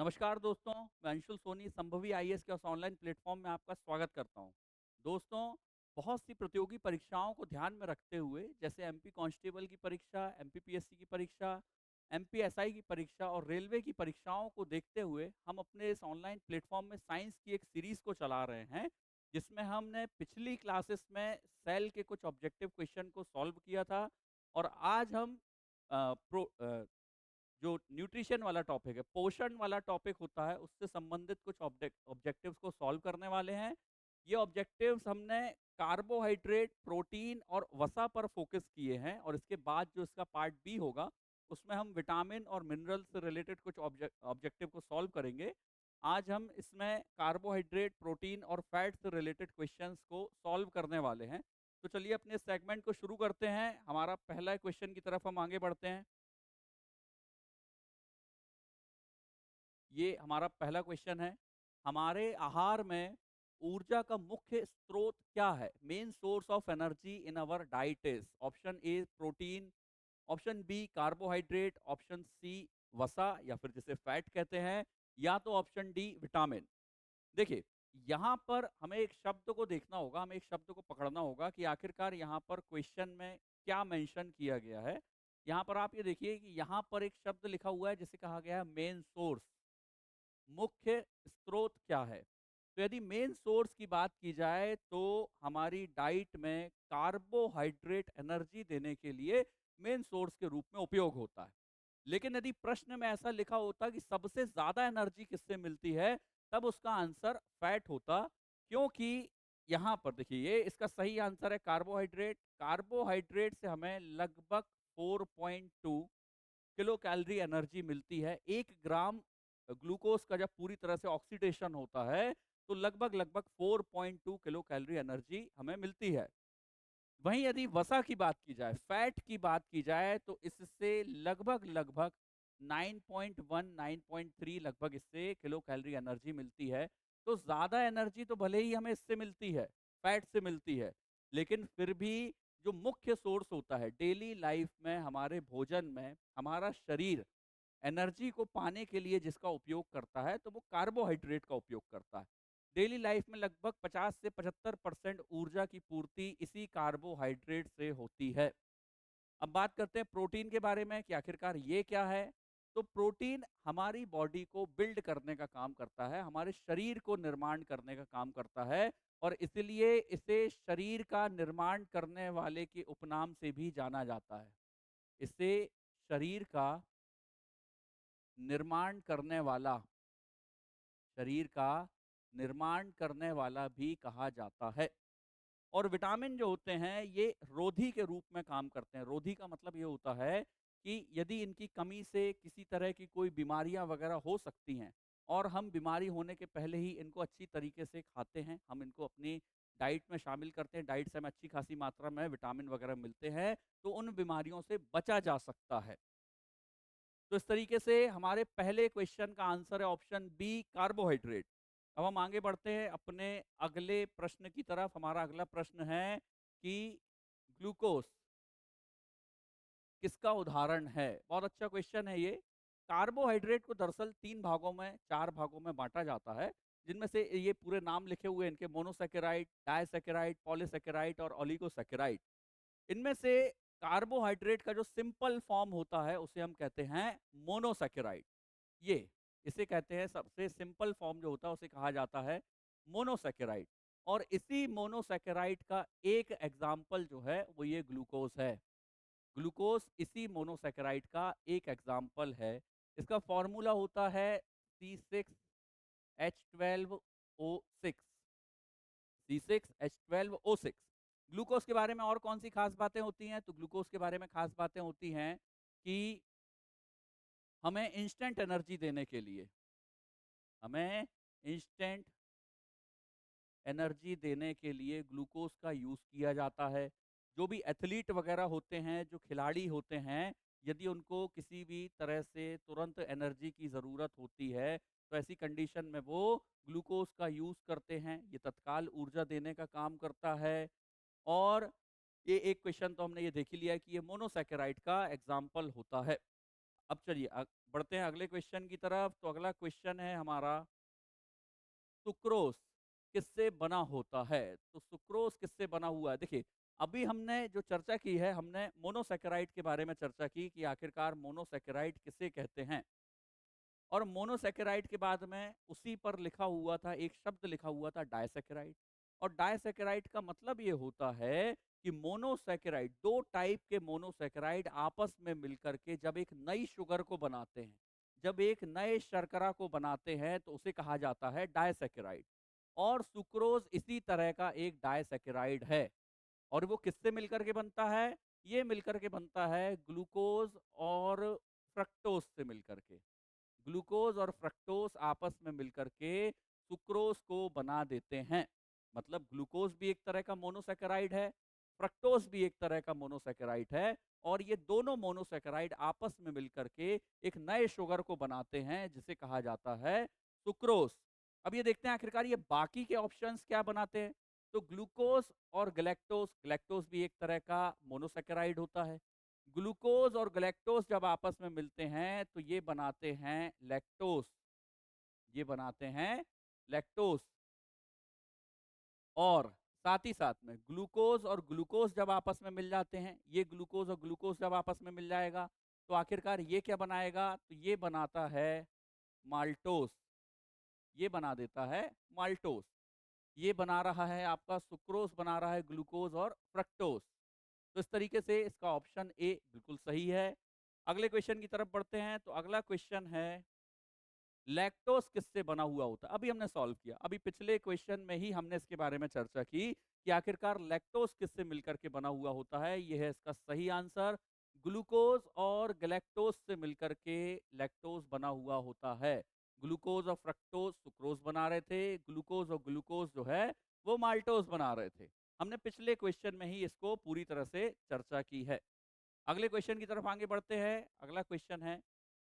नमस्कार दोस्तों, मैं अंशुल सोनी संभवी आईएएस के उस ऑनलाइन प्लेटफॉर्म में आपका स्वागत करता हूं। दोस्तों, बहुत सी प्रतियोगी परीक्षाओं को ध्यान में रखते हुए जैसे एमपी कांस्टेबल की परीक्षा, एमपीपीएससी की परीक्षा, एमपीएसआई की परीक्षा और रेलवे की परीक्षाओं को देखते हुए हम अपने इस ऑनलाइन प्लेटफॉर्म में साइंस की एक सीरीज को चला रहे हैं, जिसमें हमने पिछली क्लासेस में सेल के कुछ ऑब्जेक्टिव क्वेश्चन को सॉल्व किया था। और आज हम जो न्यूट्रिशन वाला टॉपिक है, पोषण वाला टॉपिक होता है, उससे संबंधित कुछ ऑब्जेक्टिव्स को सॉल्व करने वाले हैं। ये ऑब्जेक्टिव्स हमने कार्बोहाइड्रेट, प्रोटीन और वसा पर फोकस किए हैं, और इसके बाद जो इसका पार्ट बी होगा, उसमें हम विटामिन और मिनरल से रिलेटेड कुछ ऑब्जेक्टिव को सॉल्व करेंगे। आज हम इसमें कार्बोहाइड्रेट, प्रोटीन और फैट से रिलेटेड क्वेश्चंस को सॉल्व करने वाले हैं। तो चलिए अपने सेगमेंट को शुरू करते हैं। हमारा पहला क्वेश्चन की तरफ हम आगे बढ़ते हैं। ये हमारा पहला क्वेश्चन है। हमारे आहार में ऊर्जा का मुख्य स्रोत क्या है? Main source of energy in our diet is option A protein, option B carbohydrate, option C वसा या फिर जिसे फैट कहते हैं, या तो ऑप्शन डी विटामिन। देखिए, यहाँ पर हमें एक शब्द को देखना होगा, हमें एक शब्द को पकड़ना होगा कि आखिरकार यहाँ पर क्वेश्चन में क्या मेंशन किया गया है। यहाँ पर आप ये देखिए कि यहाँ पर एक शब्द लिखा हुआ है जिसे कहा गया है मेन सोर्स। मुख्य स्रोत क्या है? तो यदि मेन सोर्स की बात की जाए तो हमारी डाइट में कार्बोहाइड्रेट एनर्जी देने के लिए मेन सोर्स के रूप में उपयोग होता है। लेकिन यदि प्रश्न में ऐसा लिखा होता कि सबसे ज्यादा एनर्जी किससे मिलती है, तब उसका आंसर फैट होता। क्योंकि यहां पर देखिए, ये इसका सही आंसर है कार्बोहाइड्रेट। कार्बोहाइड्रेट से हमें लगभग 4.2 किलो कैलोरी एनर्जी मिलती है। 1 ग्राम ग्लूकोज का जब पूरी तरह से ऑक्सीडेशन होता है, तो लगभग लगभग 4.2 किलो कैलोरी एनर्जी हमें मिलती है। वहीं यदि वसा की बात की जाए, फैट की बात की जाए, तो इससे लगभग लगभग 9.1 9.3 लगभग इससे किलो कैलोरी एनर्जी मिलती है। तो ज्यादा एनर्जी तो भले ही हमें इससे मिलती है, फैट से मिलती है, लेकिन फिर भी जो मुख्य सोर्स होता है डेली लाइफ में, हमारे भोजन में, हमारा शरीर एनर्जी को पाने के लिए जिसका उपयोग करता है, तो वो कार्बोहाइड्रेट का उपयोग करता है। डेली लाइफ में लगभग 50 से 75% ऊर्जा की पूर्ति इसी कार्बोहाइड्रेट से होती है। अब बात करते हैं प्रोटीन के बारे में कि आखिरकार ये क्या है। तो प्रोटीन हमारी बॉडी को बिल्ड करने का काम करता है, हमारे शरीर को निर्माण करने का काम करता है, और इसलिए इसे शरीर का निर्माण करने वाले के उपनाम से भी जाना जाता है। इसे शरीर का निर्माण करने वाला, शरीर का निर्माण करने वाला भी कहा जाता है। और विटामिन जो होते हैं, ये रोधी के रूप में काम करते हैं। रोधी का मतलब ये होता है कि यदि इनकी कमी से किसी तरह की कोई बीमारियां वगैरह हो सकती हैं, और हम बीमारी होने के पहले ही इनको अच्छी तरीके से खाते हैं, हम इनको अपनी डाइट में शामिल करते हैं, डाइट से हमें अच्छी खासी मात्रा में विटामिन वगैरह मिलते हैं, तो उन बीमारियों से बचा जा सकता है। तो इस तरीके से हमारे पहले क्वेश्चन का आंसर है ऑप्शन बी कार्बोहाइड्रेट। अब हम आगे बढ़ते हैं अपने अगले प्रश्न की तरफ। हमारा अगला प्रश्न है कि ग्लूकोज किसका उदाहरण है? बहुत अच्छा क्वेश्चन है ये। कार्बोहाइड्रेट को दरअसल 3 भागों में, 4 भागों में बांटा जाता है, जिनमें से ये पूरे नाम लिखे हुए इनके मोनोसेकेराइड, डायसेकेराइड, पॉलीसेकेराइड और ओलिगोसेकेराइड। इनमें से कार्बोहाइड्रेट का जो सिंपल फॉर्म होता है उसे हम कहते हैं मोनोसेकेराइड। ये इसे कहते हैं, सबसे सिंपल फॉर्म जो होता है उसे कहा जाता है मोनोसेकेराइड। और इसी मोनोसेकेराइड का एक एग्जाम्पल जो है वो ये ग्लूकोज है। ग्लूकोज इसी मोनोसेकेराइड का एक एग्जाम्पल है। इसका फॉर्मूला होता है C6H12O6। C6H12O6। ग्लूकोज के बारे में और कौन सी खास बातें होती हैं? तो ग्लूकोज के बारे में खास बातें होती हैं कि हमें इंस्टेंट एनर्जी देने के लिए, हमें इंस्टेंट एनर्जी देने के लिए ग्लूकोज का यूज़ किया जाता है। जो भी एथलीट वगैरह होते हैं, जो खिलाड़ी होते हैं, यदि उनको किसी भी तरह से तुरंत एनर्जी की ज़रूरत होती है, तो ऐसी कंडीशन में वो ग्लूकोज का यूज़ करते हैं। ये तत्काल ऊर्जा देने का काम करता है। और ये एक क्वेश्चन तो हमने ये देख ही लिया है कि ये मोनोसैकेराइड का एग्जाम्पल होता है। अब चलिए बढ़ते हैं अगले क्वेश्चन की तरफ। तो अगला क्वेश्चन है हमारा, सुक्रोज किससे बना होता है? तो सुक्रोज किससे बना हुआ है? देखिए, अभी हमने जो चर्चा की है, हमने मोनोसैकेराइड के बारे में चर्चा की कि आखिरकार मोनोसैकेराइड किसे कहते हैं। और मोनोसैकेराइड के बाद में उसी पर लिखा हुआ था, एक शब्द लिखा हुआ था डायसैकेराइड। और डायसैकेराइड का मतलब ये होता है कि मोनोसैकेराइड, दो टाइप के मोनोसैकेराइड आपस में मिलकर के जब एक नई शुगर को बनाते हैं, जब एक नए शर्करा को बनाते हैं, तो उसे कहा जाता है डायसैकेराइड। और सुक्रोज इसी तरह का एक डायसैकेराइड है। और वो किससे मिलकर के बनता है? ये मिलकर के बनता है ग्लूकोज और फ्रक्टोज से मिलकर के। ग्लूकोज और फ्रक्टोज आपस में मिलकर के सुक्रोज को बना देते हैं। मतलब ग्लूकोज भी एक तरह का मोनोसैकेराइड है, फ्रक्टोज भी एक तरह का मोनोसैकेराइड है, और ये दोनों मोनोसैकेराइड आपस में मिलकर के एक नए शुगर को बनाते हैं जिसे कहा जाता है सुक्रोज। अब ये देखते हैं आखिरकार ये बाकी के ऑप्शंस क्या बनाते हैं। तो ग्लूकोज और गैलेक्टोज, गैलेक्टोज भी एक तरह का मोनोसैकेराइड होता है। ग्लूकोज और गैलेक्टोज जब आपस में मिलते हैं तो ये बनाते हैं लैक्टोज, ये बनाते हैं लैक्टोज। और साथ ही साथ में ग्लूकोज और ग्लूकोज जब आपस में मिल जाते हैं, ये ग्लूकोज और ग्लूकोज जब आपस में मिल जाएगा, तो आखिरकार ये क्या बनाएगा? तो ये बनाता है माल्टोस, ये बना देता है माल्टोस। ये बना रहा है आपका सुक्रोज, बना रहा है ग्लूकोज और फ्रक्टोज। तो इस तरीके से इसका ऑप्शन ए बिल्कुल सही है। अगले क्वेश्चन की तरफ बढ़ते हैं। तो अगला क्वेश्चन है, लैक्टोज किससे बना हुआ होता है? अभी हमने सॉल्व किया, अभी पिछले क्वेश्चन में ही हमने इसके बारे में चर्चा की कि आखिरकार लैक्टोज किससे मिलकर के बना हुआ होता है। यह है इसका सही आंसर। ग्लूकोज और गैलेक्टोज से मिलकर के लैक्टोज बना हुआ होता है। ग्लूकोज और फ्रक्टोज सुक्रोज बना रहे थे, ग्लूकोज और ग्लूकोज जो है वो माल्टोज बना रहे थे। हमने पिछले क्वेश्चन में ही इसको पूरी तरह से चर्चा की है। अगले क्वेश्चन की तरफ आगे बढ़ते हैं। अगला क्वेश्चन है,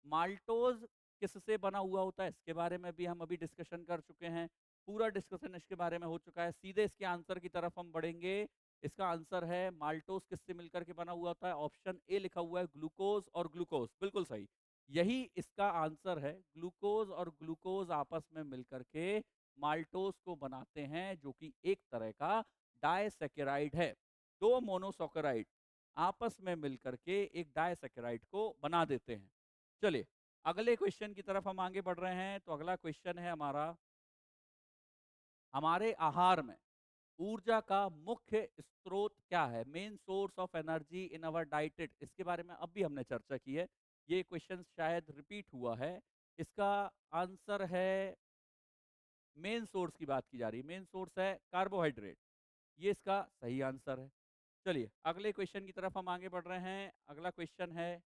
माल्टोज किससे बना हुआ होता है? इसके बारे में भी हम अभी डिस्कशन कर चुके हैं, पूरा डिस्कशन इसके बारे में हो चुका है। सीधे इसके आंसर की तरफ हम बढ़ेंगे। इसका आंसर है, माल्टोज किससे मिलकर के बना हुआ होता है? ऑप्शन ए लिखा हुआ है, ग्लूकोज और ग्लूकोज, बिल्कुल सही, यही इसका आंसर है। ग्लूकोज और ग्लूकोज आपस में मिलकर के माल्टोज को बनाते हैं, जो कि एक तरह का डायसैकेराइड है। दो मोनोसैकेराइड आपस में मिलकर के एक डायसैकेराइड को बना देते हैं। चलिए अगले क्वेश्चन की तरफ हम आगे बढ़ रहे हैं। तो अगला क्वेश्चन है हमारा, हमारे आहार में ऊर्जा का मुख्य स्रोत क्या है? Main source of energy in our diet, इसके बारे में अब भी हमने चर्चा की है। ये क्वेश्चन शायद रिपीट हुआ है। इसका आंसर है, मेन सोर्स की बात की जा रही है, मेन सोर्स है कार्बोहाइड्रेट, ये इसका सही आंसर है। चलिए अगले क्वेश्चन की तरफ हम आगे बढ़ रहे हैं। अगला क्वेश्चन है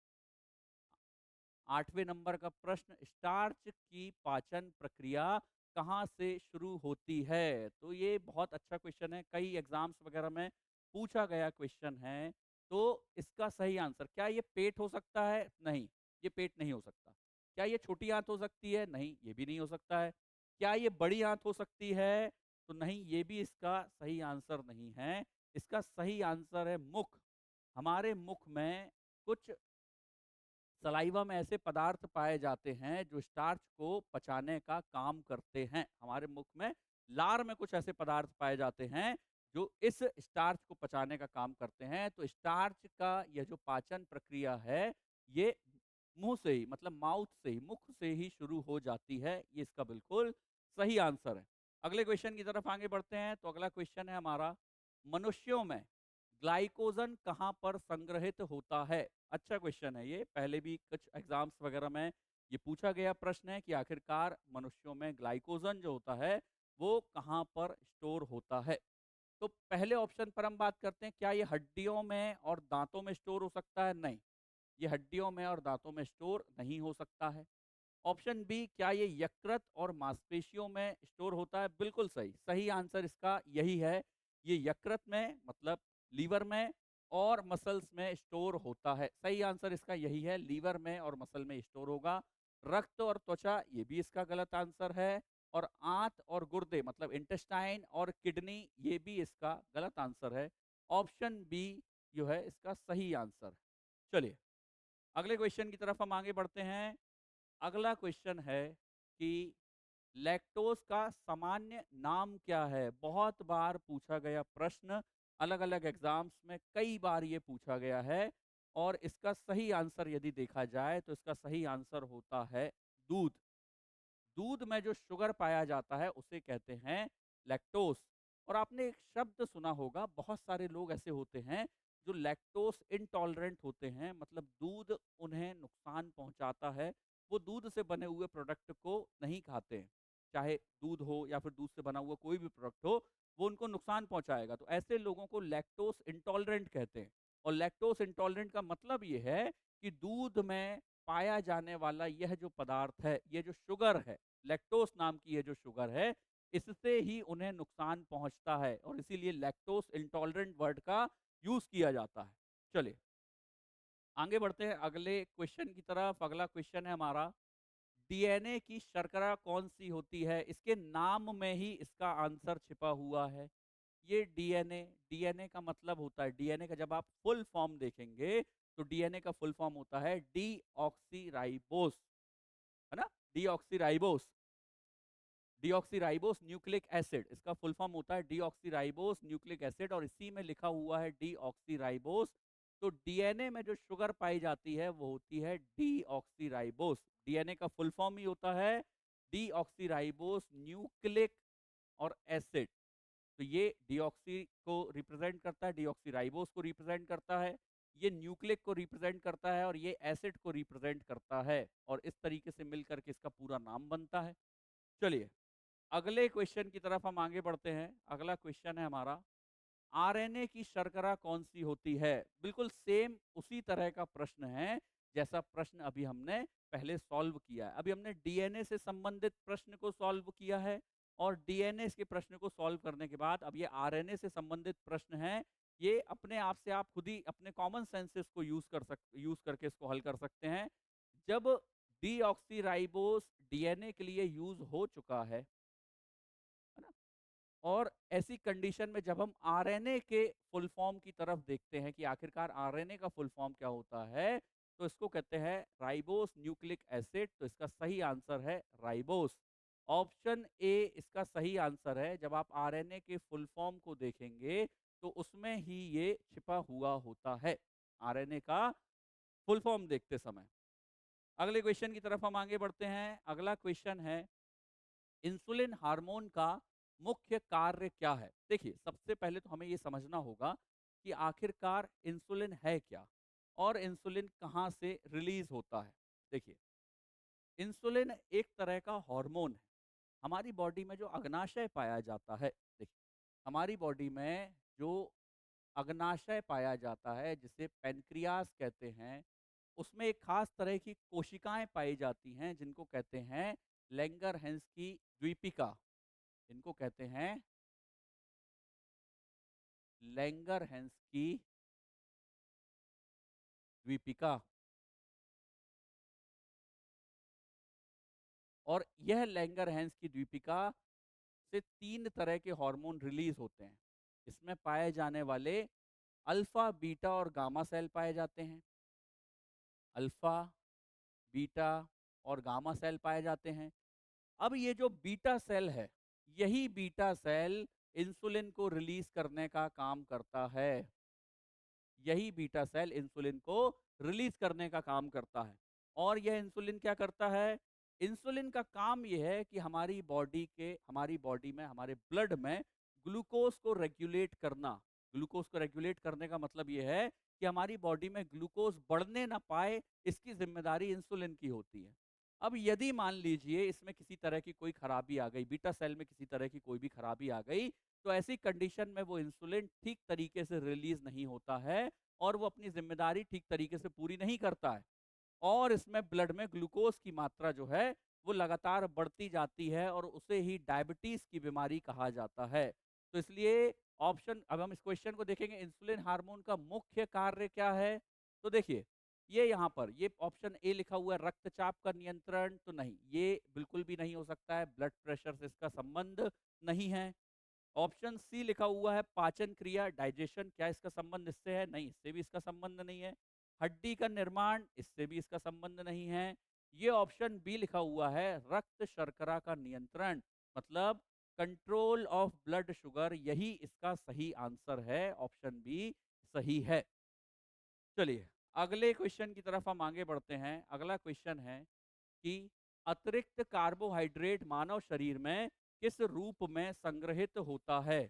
8वें नंबर का प्रश्न, स्टार्च की पाचन प्रक्रिया कहाँ से शुरू होती है? तो ये बहुत अच्छा क्वेश्चन है, कई एग्जाम्स वगैरह में पूछा गया क्वेश्चन है। तो इसका सही आंसर, क्या ये पेट हो सकता है? नहीं, ये पेट नहीं हो सकता। क्या ये छोटी आंत हो सकती है? नहीं, ये भी नहीं हो सकता है। क्या ये बड़ी आंत हो सकती है? तो नहीं, ये भी इसका सही आंसर नहीं है। इसका सही आंसर है मुख। हमारे मुख में कुछ सलाइवा में ऐसे पदार्थ पाए जाते हैं जो स्टार्च को पचाने का काम करते हैं। हमारे मुख में, लार में कुछ ऐसे पदार्थ पाए जाते हैं जो इस स्टार्च को पचाने का काम करते हैं। तो स्टार्च का यह जो पाचन प्रक्रिया है, ये मुंह से ही, मतलब माउथ से ही, मुख से ही शुरू हो जाती है। ये इसका बिल्कुल सही आंसर है। अगले क्वेश्चन की तरफ आगे बढ़ते हैं। तो अगला क्वेश्चन है हमारा, मनुष्यों में ग्लाइकोजन कहाँ पर संग्रहित होता है? अच्छा क्वेश्चन है ये, पहले भी कुछ एग्जाम्स वगैरह में ये पूछा गया प्रश्न है कि आखिरकार मनुष्यों में ग्लाइकोजन जो होता है वो कहाँ पर स्टोर होता है। तो पहले ऑप्शन पर हम बात करते हैं, क्या ये हड्डियों में और दांतों में स्टोर हो सकता है? नहीं, ये हड्डियों में और दांतों में स्टोर नहीं हो सकता है। ऑप्शन बी, क्या ये यकृत और मांसपेशियों में स्टोर होता है? बिल्कुल सही, सही आंसर इसका यही है। ये यकृत में, मतलब लीवर में और मसल्स में स्टोर होता है। सही आंसर इसका यही है, लीवर में और मसल में स्टोर होगा। रक्त और त्वचा, ये भी इसका गलत आंसर है। और आंत और गुर्दे, मतलब इंटेस्टाइन और किडनी, ये भी इसका गलत आंसर है। ऑप्शन बी जो है इसका सही आंसर है। चलिए अगले क्वेश्चन की तरफ हम आगे बढ़ते हैं। अगला क्वेश्चन है कि लैक्टोज का सामान्य नाम क्या है? बहुत बार पूछा गया प्रश्न, अलग-अलग एग्ज़ाम्स में कई बार ये पूछा गया है और इसका सही आंसर यदि देखा जाए तो इसका सही आंसर होता है दूध। दूध में जो शुगर पाया जाता है उसे कहते हैं लैक्टोस। और आपने एक शब्द सुना होगा, बहुत सारे लोग ऐसे होते हैं जो लैक्टोस इंटॉलरेंट होते हैं, मतलब दूध उन्हें नुकसान पहुंचाता है, वो दूध से बने हुए प्रोडक्ट को नहीं खाते हैं, चाहे दूध हो या फिर दूध से बना हुआ कोई भी प्रोडक्ट हो, वो उनको नुकसान पहुंचाएगा, तो ऐसे लोगों को लैक्टोस इंटॉलरेंट कहते हैं। और लैक्टोस इंटॉलरेंट का मतलब ये है कि दूध में पाया जाने वाला यह जो पदार्थ है, ये जो शुगर है, लैक्टोस नाम की ये जो शुगर है, इससे ही उन्हें नुकसान पहुंचता है और इसीलिए लैक्टोस इंटॉलरेंट वर्ड का यूज किया जाता है। चलिए आगे बढ़ते हैं अगले क्वेश्चन की तरफ। अगला क्वेश्चन है हमारा, डीएनए की शर्करा कौन सी होती है? इसके नाम में ही इसका आंसर छिपा हुआ है। ये डीएनए, डीएनए का मतलब होता है, डीएनए का जब आप फुल फॉर्म देखेंगे तो डीएनए का फुल फॉर्म होता है डीऑक्सीराइबोस, है ना? डीऑक्सीराइबोस, डीऑक्सीराइबोस न्यूक्लिक एसिड, इसका फुल फॉर्म होता है डीऑक्सीराइबोस न्यूक्लिक एसिड और इसी में लिखा हुआ है डीऑक्सीराइबोस। तो डीएनए में जो शुगर पाई जाती है वो होती है डीऑक्सीराइबोस। डीएनए का फुल फॉर्म ही होता है डीऑक्सीराइबोस न्यूक्लिक और एसिड। तो ये डीऑक्सी को रिप्रेजेंट करता है, डीऑक्सीराइबोस को रिप्रेजेंट करता है, ये न्यूक्लिक को रिप्रेजेंट करता है और ये एसिड को रिप्रेजेंट करता है और इस तरीके से मिलकर के इसका पूरा नाम बनता है। चलिए अगले क्वेश्चन की तरफ हम आगे बढ़ते हैं। अगला क्वेश्चन है हमारा, आरएनए की शर्करा कौन सी होती है? बिल्कुल सेम उसी तरह का प्रश्न है जैसा प्रश्न अभी हमने पहले सॉल्व किया है। अभी हमने डीएनए से संबंधित प्रश्न को सॉल्व किया है और डीएनए के प्रश्न को सॉल्व करने के बाद अब ये आरएनए से संबंधित प्रश्न है। ये अपने आप से आप खुद ही अपने कॉमन सेंसेस को यूज करके इसको हल कर सकते हैं। जब डीऑक्सीराइबोस डीएनए के लिए यूज हो चुका है ना, और ऐसी कंडीशन में जब हम आरएनए के फुल फॉर्म की तरफ देखते हैं कि आखिरकार आरएनए का फुल फॉर्म क्या होता है, तो इसको कहते हैं राइबोस न्यूक्लिक एसिड। तो इसका सही आंसर है राइबोस। ऑप्शन ए इसका सही आंसर है। जब आप आरएनए के फुल फॉर्म को देखेंगे तो उसमें ही ये छिपा हुआ होता है, आरएनए का फुल फॉर्म देखते समय। अगले क्वेश्चन की तरफ हम आगे बढ़ते हैं। अगला क्वेश्चन है, इंसुलिन हार्मोन का मुख्य कार्य क्या है? देखिए, सबसे पहले तो हमें ये समझना होगा कि आखिरकार इंसुलिन है क्या और इंसुलिन कहाँ से रिलीज होता है। देखिए, इंसुलिन एक तरह का हार्मोन है। हमारी बॉडी में जो अग्नाशय पाया जाता है, देखिए, हमारी बॉडी में जो अग्नाशय पाया जाता है जिसे पैनक्रियास कहते हैं, उसमें एक खास तरह की कोशिकाएं पाई जाती हैं जिनको कहते हैं लैंगरहैंस की द्वीपिका। इनको कहते हैं लैंगरहैंस की द्वीपिका। और यह लैंगरहैंस की द्वीपिका से 3 तरह के हार्मोन रिलीज होते हैं। इसमें पाए जाने वाले अल्फा, बीटा और गामा सेल पाए जाते हैं। अल्फा, बीटा और गामा सेल पाए जाते हैं। अब ये जो बीटा सेल है, यही बीटा सेल इंसुलिन को रिलीज करने का काम करता है। यही बीटा सेल इंसुलिन को रिलीज करने का काम करता है। और यह इंसुलिन क्या करता है? इंसुलिन का काम यह है कि हमारी बॉडी में, हमारे ब्लड में ग्लूकोज को रेगुलेट करना। ग्लूकोज को रेगुलेट करने का मतलब यह है कि हमारी बॉडी में ग्लूकोज बढ़ने ना पाए, इसकी जिम्मेदारी इंसुलिन की होती है। अब यदि मान लीजिए इसमें किसी तरह की कोई खराबी आ गई, बीटा सेल में किसी तरह की कोई भी खराबी आ गई, तो ऐसी कंडीशन में वो इंसुलिन ठीक तरीके से रिलीज नहीं होता है और वो अपनी जिम्मेदारी ठीक तरीके से पूरी नहीं करता है और इसमें ब्लड में ग्लूकोज की मात्रा जो है वो लगातार बढ़ती जाती है और उसे ही डायबिटीज की बीमारी कहा जाता है। तो इसलिए ऑप्शन, अब हम इस क्वेश्चन को देखेंगे, इंसुलिन हार्मोन का मुख्य कार्य क्या है? तो देखिए, ये यहाँ पर ये ऑप्शन ए लिखा हुआ है रक्तचाप का नियंत्रण, तो नहीं, ये बिल्कुल भी नहीं हो सकता है, ब्लड प्रेशर से इसका संबंध नहीं है। ऑप्शन सी लिखा हुआ है पाचन क्रिया, डाइजेशन, क्या इसका संबंध इससे है? नहीं, इससे भी इसका संबंध नहीं है। हड्डी का निर्माण, इससे भी इसका संबंध नहीं है। ये ऑप्शन बी लिखा हुआ है, रक्त शर्करा का नियंत्रण, मतलब कंट्रोल ऑफ ब्लड शुगर, यही इसका सही आंसर है। ऑप्शन बी सही है। चलिए, अगले क्वेश्चन की तरफ हम आगे बढ़ते हैं। अगला क्वेश्चन है कि अतिरिक्त कार्बोहाइड्रेट मानव शरीर में किस रूप में संग्रहित होता है?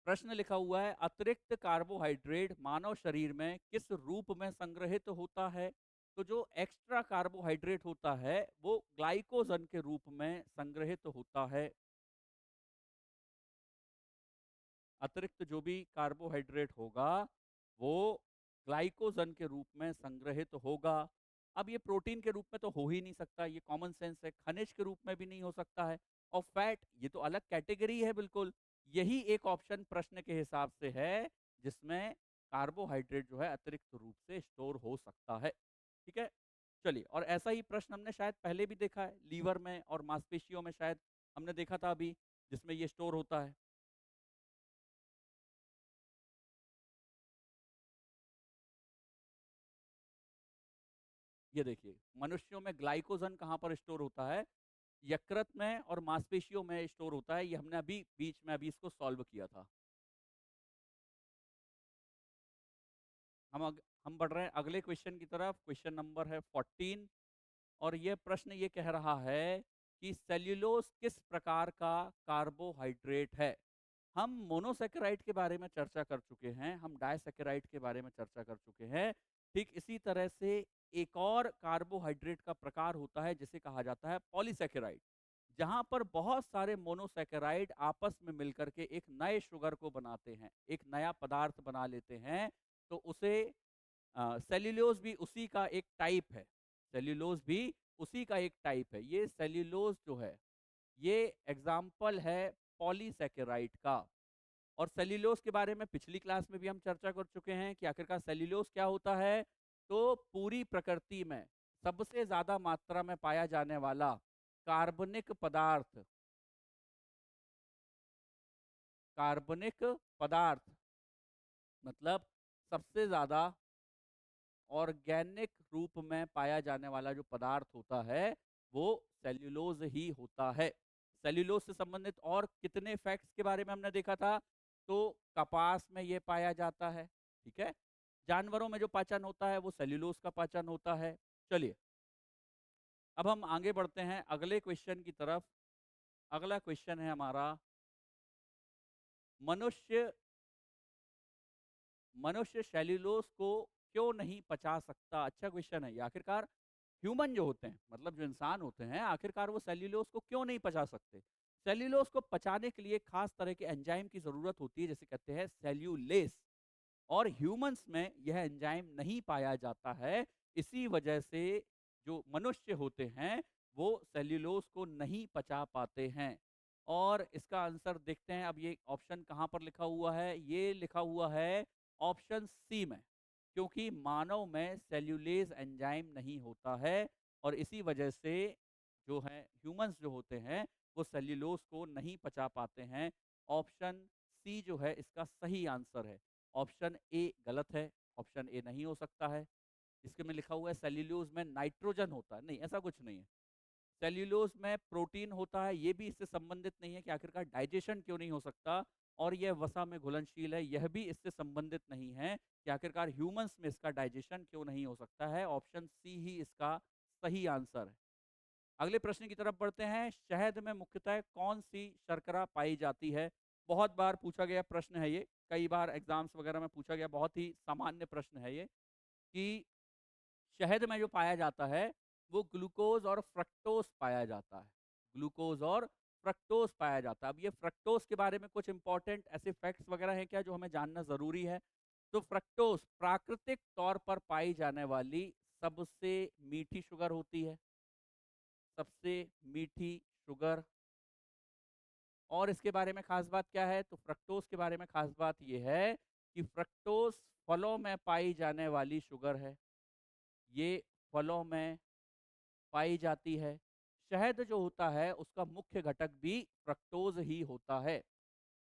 प्रश्न लिखा हुआ है, अतिरिक्त कार्बोहाइड्रेट मानव शरीर में किस रूप में संग्रहित होता है? तो जो एक्स्ट्रा कार्बोहाइड्रेट होता है वो ग्लाइकोजन के रूप में संग्रहित होता है। अतिरिक्त जो भी कार्बोहाइड्रेट होगा वो ग्लाइकोजन के रूप में संग्रहित होगा। अब ये प्रोटीन के रूप में तो हो ही नहीं सकता, ये कॉमन सेंस है। खनिज के रूप में भी नहीं हो सकता है। और फैट, ये तो अलग कैटेगरी है बिल्कुल। यही एक ऑप्शन प्रश्न के हिसाब से है जिसमें कार्बोहाइड्रेट जो है अतिरिक्त रूप से स्टोर हो सकता है। ठीक है। चलिए, और ऐसा ही प्रश्न हमने शायद पहले भी देखा है, लीवर में और मांसपेशियों में शायद हमने देखा था अभी, जिसमें ये स्टोर होता है। ये देखिए, मनुष्यों में ग्लाइकोजन कहाँ पर स्टोर होता है? यकृत में और मांसपेशियों में स्टोर होता है। ये हमने अभी बीच में अभी इसको सॉल्व किया था। हम बढ़ रहे हैं अगले क्वेश्चन की तरफ। क्वेश्चन नंबर है 14, और ये प्रश्न ये कह रहा है कि सेल्यूलोज किस प्रकार का कार्बोहाइड्रेट है? हम मोनोसेकेराइड के बारे में चर्चा कर चुके हैं, हम डाइसेकेराइड के बारे में चर्चा कर चुके हैं। ठीक इसी तरह से एक और कार्बोहाइड्रेट का प्रकार होता है जिसे कहा जाता है पॉलीसेकेराइड, जहां पर बहुत सारे मोनोसेकेराइड आपस में मिलकर के एक नए शुगर को बनाते हैं, एक नया पदार्थ बना लेते हैं। तो उसे सेल्यूलोज भी उसी का एक टाइप है। सेल्यूलोज भी उसी का एक टाइप है। ये सेल्यूलोज जो है ये एग्जाम्पल है पॉलीसेकेराइड का। और सेल्यूलोज के बारे में पिछली क्लास में भी हम चर्चा कर चुके हैं कि आखिरकार सेल्यूलोज क्या होता है। तो पूरी प्रकृति में सबसे ज्यादा मात्रा में पाया जाने वाला कार्बनिक पदार्थ, कार्बनिक पदार्थ मतलब सबसे ज्यादा ऑर्गेनिक रूप में पाया जाने वाला जो पदार्थ होता है वो सेल्यूलोज ही होता है। सेल्यूलोज से संबंधित और कितने फैक्ट्स के बारे में हमने देखा था? तो कपास में ये पाया जाता है। ठीक है। जानवरों में जो पाचन होता है वो सेल्यूलोज का पाचन होता है। चलिए, अब हम आगे बढ़ते हैं अगले क्वेश्चन की तरफ। अगला क्वेश्चन है हमारा, मनुष्य मनुष्य सेल्यूलोज को क्यों नहीं पचा सकता? अच्छा क्वेश्चन है ये। आखिरकार ह्यूमन जो होते हैं, मतलब जो इंसान होते हैं, आखिरकार वो सेल्यूलोज को क्यों नहीं पचा सकते? सेल्यूलोज को पचाने के लिए खास तरह के एंजाइम की जरूरत होती है, जिसे कहते हैं सेल्यूलेस। और ह्यूमंस में यह एंजाइम नहीं पाया जाता है। इसी वजह से जो मनुष्य होते हैं वो सेल्यूलोज को नहीं पचा पाते हैं। और इसका आंसर देखते हैं। अब ये ऑप्शन कहाँ पर लिखा हुआ है? ये लिखा हुआ है ऑप्शन सी में, क्योंकि मानव में सेल्यूलेज एंजाइम नहीं होता है। और इसी वजह से जो है ह्यूमंस जो होते हैं वो सेल्यूलोज को नहीं पचा पाते हैं। ऑप्शन सी जो है इसका सही आंसर है। ऑप्शन ए गलत है। ऑप्शन ए नहीं हो सकता है। इसके में लिखा हुआ है सेल्यूलोज में नाइट्रोजन होता है, नहीं, ऐसा कुछ नहीं है। सेल्यूलोज में प्रोटीन होता है, ये भी इससे संबंधित नहीं है कि आखिरकार डाइजेशन क्यों नहीं हो सकता। और यह वसा में घुलनशील है, यह भी इससे संबंधित नहीं है कि आखिरकार ह्यूमंस में इसका डाइजेशन क्यों नहीं हो सकता है। ऑप्शन सी ही इसका सही आंसर है। अगले प्रश्न की तरफ बढ़ते हैं। शहद में मुख्यतः कौन सी शर्करा पाई जाती है? बहुत बार पूछा गया प्रश्न है ये, कई बार एग्जाम्स वगैरह में पूछा गया, बहुत ही सामान्य प्रश्न है ये कि शहद में जो पाया जाता है वो ग्लूकोज और फ्रक्टोज पाया जाता है। ग्लूकोज और फ्रक्टोज पाया जाता है। अब ये फ्रक्टोज के बारे में कुछ इंपॉर्टेंट ऐसे फैक्ट्स वगैरह हैं क्या जो हमें जानना जरूरी है? तो फ्रक्टोज प्राकृतिक तौर पर पाई जाने वाली सबसे मीठी शुगर होती है, सबसे मीठी शुगर। और इसके बारे में खास बात क्या है? तो फ्रक्टोज के बारे में खास बात यह है कि फ्रक्टोज फलों में पाई जाने वाली शुगर है। ये फलों में पाई जाती है। शहद जो होता है उसका मुख्य घटक भी फ्रक्टोज ही होता है।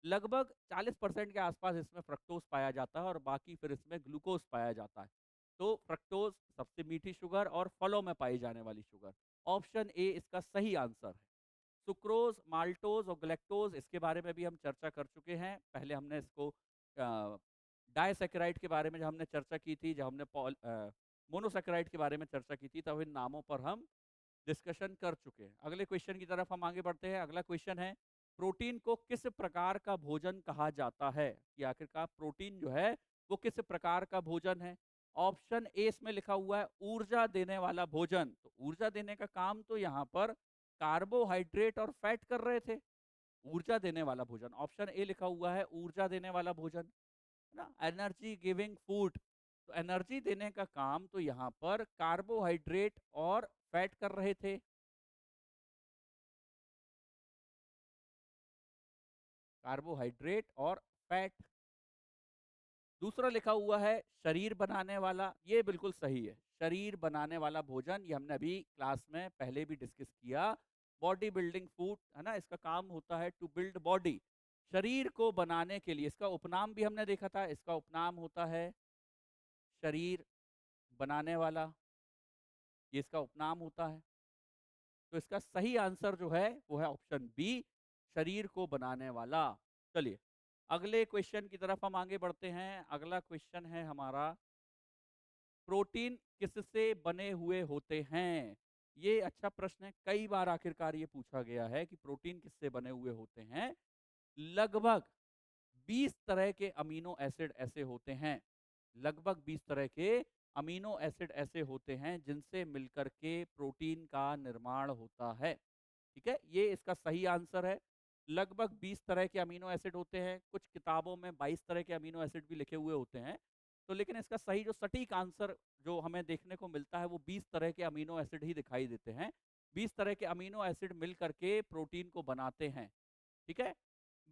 लगभग 40% के आसपास इसमें फ्रक्टोज पाया जाता है और बाकी फिर इसमें ग्लूकोज पाया जाता है। तो फ्रक्टोज सबसे मीठी शुगर और फलों में पाई जाने वाली शुगर। ऑप्शन ए इसका सही आंसर है। सुक्रोज, माल्टोज और ग्लैक्टोज, इसके बारे में भी हम चर्चा कर चुके हैं। पहले हमने इसको डायसैकेराइड के बारे में जब हमने चर्चा की थी, जब हमने मोनोसैकेराइड के बारे में चर्चा की थी, तब इन नामों पर हम डिस्कशन कर चुके हैं। अगले क्वेश्चन की तरफ हम आगे बढ़ते हैं। अगला क्वेश्चन है, प्रोटीन को किस प्रकार का भोजन कहा जाता है? कि आखिरकार प्रोटीन जो है वो किस प्रकार का भोजन है? ऑप्शन ए इसमें लिखा हुआ है ऊर्जा देने वाला भोजन। तो ऊर्जा देने का काम तो यहाँ पर कार्बोहाइड्रेट और फैट कर रहे थे। ऊर्जा देने वाला भोजन, ऑप्शन ए लिखा हुआ है ऊर्जा देने वाला भोजन, है ना, एनर्जी गिविंग फूड। तो एनर्जी देने का काम तो यहाँ पर कार्बोहाइड्रेट और फैट कर रहे थे। कार्बोहाइड्रेट और फैट। दूसरा लिखा हुआ है शरीर बनाने वाला, ये बिल्कुल सही है। शरीर बनाने वाला भोजन, ये हमने अभी क्लास में पहले भी डिस्कस किया। बॉडी बिल्डिंग फूड, है ना, इसका काम होता है टू बिल्ड बॉडी। शरीर को बनाने के लिए, इसका उपनाम भी हमने देखा था, इसका उपनाम होता है शरीर बनाने वाला, ये इसका उपनाम होता है। तो इसका सही आंसर जो है वो है ऑप्शन बी, शरीर को बनाने वाला। चलिए अगले क्वेश्चन की तरफ हम आगे बढ़ते हैं। अगला क्वेश्चन है हमारा, प्रोटीन किससे बने हुए होते हैं? ये अच्छा प्रश्न है, कई बार आखिरकार ये पूछा गया है कि प्रोटीन किससे बने हुए होते हैं। लगभग 20 तरह के अमीनो एसिड ऐसे होते हैं, लगभग 20 तरह के अमीनो एसिड ऐसे होते हैं जिनसे मिलकर के प्रोटीन का निर्माण होता है। ठीक है, ये इसका सही आंसर है। लगभग 20 तरह के अमीनो एसिड होते हैं, कुछ किताबों में 22 तरह के अमीनो एसिड भी लिखे हुए होते हैं। तो लेकिन इसका सही जो सटीक आंसर जो हमें देखने को मिलता है वो 20 तरह के अमीनो एसिड ही दिखाई देते हैं। 20 तरह के अमीनो एसिड मिल करके प्रोटीन को बनाते हैं। ठीक है,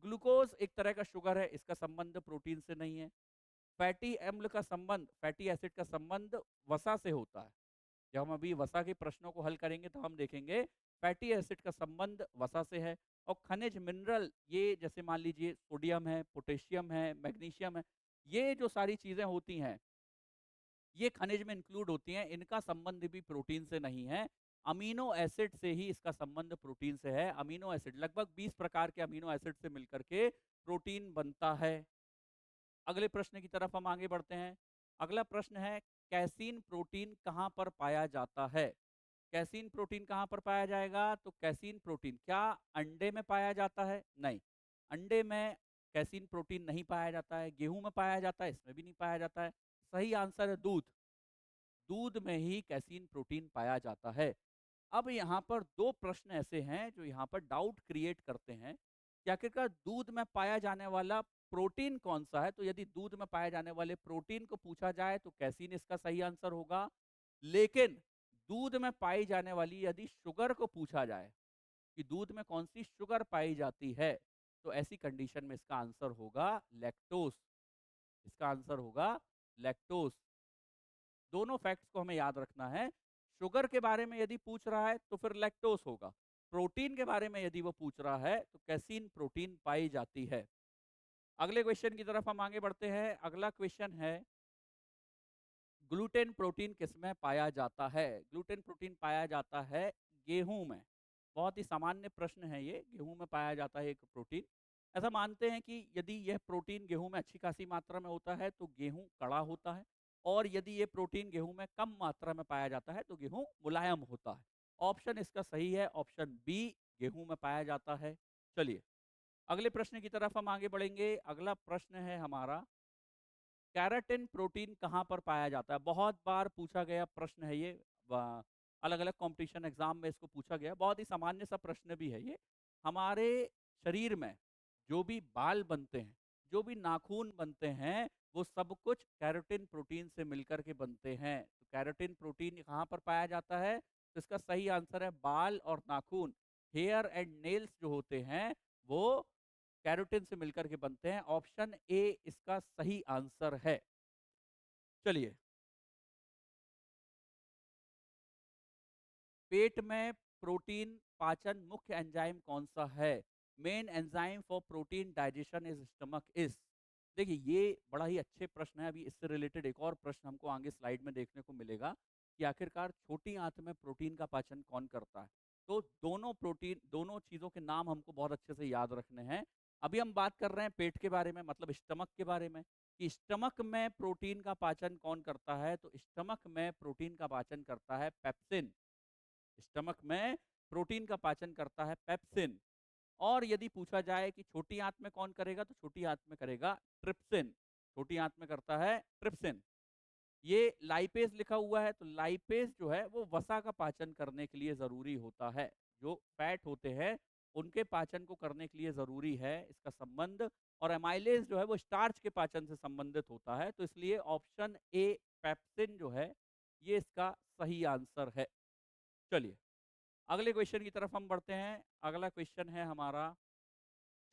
ग्लूकोज एक तरह का शुगर है, इसका संबंध प्रोटीन से नहीं है। फैटी एम्ल का संबंध, फैटी एसिड का संबंध वसा से होता है। जब हम अभी वसा के प्रश्नों को हल करेंगे तो हम देखेंगे फैटी एसिड का संबंध वसा से है। और खनिज मिनरल, ये जैसे मान लीजिए सोडियम है, पोटेशियम है, मैग्नीशियम है, ये जो सारी चीजें होती हैं ये खनिज में इंक्लूड होती हैं, इनका संबंध भी प्रोटीन से नहीं है। अमीनो एसिड से ही इसका संबंध प्रोटीन से है। अमीनो एसिड, लगभग 20 प्रकार के अमीनो एसिड से मिलकर के प्रोटीन बनता है। अगले प्रश्न की तरफ हम आगे बढ़ते हैं। अगला प्रश्न है, कैसीन प्रोटीन कहाँ पर पाया जाता है? कैसीन प्रोटीन कहाँ पर पाया जाएगा? तो कैसीन प्रोटीन क्या अंडे में पाया जाता है? नहीं, अंडे में कैसीन प्रोटीन नहीं पाया जाता है। गेहूं में पाया जाता है, इसमें भी नहीं पाया जाता है। सही आंसर है दूध। दूध में ही कैसीन प्रोटीन पाया जाता है। अब यहाँ पर दो प्रश्न ऐसे हैं जो यहाँ पर डाउट क्रिएट करते हैं कि आखिरकार दूध में पाया जाने वाला प्रोटीन कौन सा है। तो यदि दूध में पाए जाने वाले प्रोटीन को पूछा जाए तो कैसीन इसका सही आंसर होगा। लेकिन दूध में पाई जाने वाली यदि शुगर को पूछा जाए कि दूध में कौन सी शुगर पाई जाती है, तो ऐसी कंडीशन में इसका आंसर होगा लैक्टोस। इसका आंसर होगा लैक्टोस। दोनों फैक्ट्स को हमें याद रखना है। शुगर के बारे में यदि पूछ रहा है तो फिर लैक्टोस होगा। प्रोटीन के बारे में यदि वो पूछ रहा है तो कैसीन प्रोटीन पाई जाती है। अगले क्वेश्चन की तरफ हम आगे बढ़ते हैं। अगला क्वेश्चन है, ग्लूटेन प्रोटीन किसमें पाया जाता है? ग्लूटेन प्रोटीन पाया जाता है गेहूं में। बहुत ही सामान्य प्रश्न है ये, गेहूं में पाया जाता है एक प्रोटीन। ऐसा मानते हैं कि यदि यह प्रोटीन गेहूं में अच्छी खासी मात्रा में होता है तो गेहूं कड़ा होता है, और यदि ये प्रोटीन गेहूं में कम मात्रा में पाया जाता है तो गेहूं मुलायम होता है। ऑप्शन इसका सही है, ऑप्शन बी, गेहूं में पाया जाता है। चलिए अगले प्रश्न की तरफ हम आगे बढ़ेंगे। अगला प्रश्न है हमारा, कैराटिन प्रोटीन कहाँ पर पाया जाता है? बहुत बार पूछा गया प्रश्न है ये, अलग अलग कंपटीशन एग्जाम में इसको पूछा गया। बहुत ही सामान्य सा प्रश्न भी है ये। हमारे शरीर में जो भी बाल बनते हैं, जो भी नाखून बनते हैं, वो सब कुछ कैराटिन प्रोटीन से मिलकर के बनते हैं। तो कैराटिन प्रोटीन कहाँ पर पाया जाता है? तो इसका सही आंसर है बाल और नाखून, हेयर एंड नेल्स जो होते हैं वो कैरोटीन से मिलकर के बनते हैं। ऑप्शन ए इसका सही आंसर है। चलिए, पेट में प्रोटीन पाचन मुख्य एंजाइम कौन सा है? Main enzyme for protein digestion is stomach is. देखिए, ये बड़ा ही अच्छे प्रश्न है। अभी इससे रिलेटेड एक और प्रश्न हमको आगे स्लाइड में देखने को मिलेगा कि आखिरकार छोटी आंत में प्रोटीन का पाचन कौन करता है। तो दोनों चीज़ों के नाम हमको बहुत अच्छे से याद रखने हैं। अभी हम बात कर रहे हैं पेट के बारे में, मतलब स्टमक के बारे में, कि स्टमक में प्रोटीन का पाचन कौन करता है। तो स्टमक में प्रोटीन का पाचन करता है पेप्सिन। स्टमक में प्रोटीन का पाचन करता है पेप्सिन। और यदि पूछा जाए कि छोटी आंत में कौन करेगा, तो छोटी आंत में करेगा ट्रिप्सिन। छोटी आंत में करता है ट्रिप्सिन। ये लाइपेज लिखा हुआ है, तो लाइपेज जो है वो वसा का पाचन करने के लिए जरूरी होता है। जो फैट होते हैं उनके पाचन को करने के लिए जरूरी है इसका संबंध। और एमाइलेज जो है वो स्टार्च के पाचन से संबंधित होता है। तो इसलिए ऑप्शन ए पेप्सिन जो है ये इसका सही आंसर है। चलिए अगले क्वेश्चन की तरफ हम बढ़ते हैं। अगला क्वेश्चन है हमारा,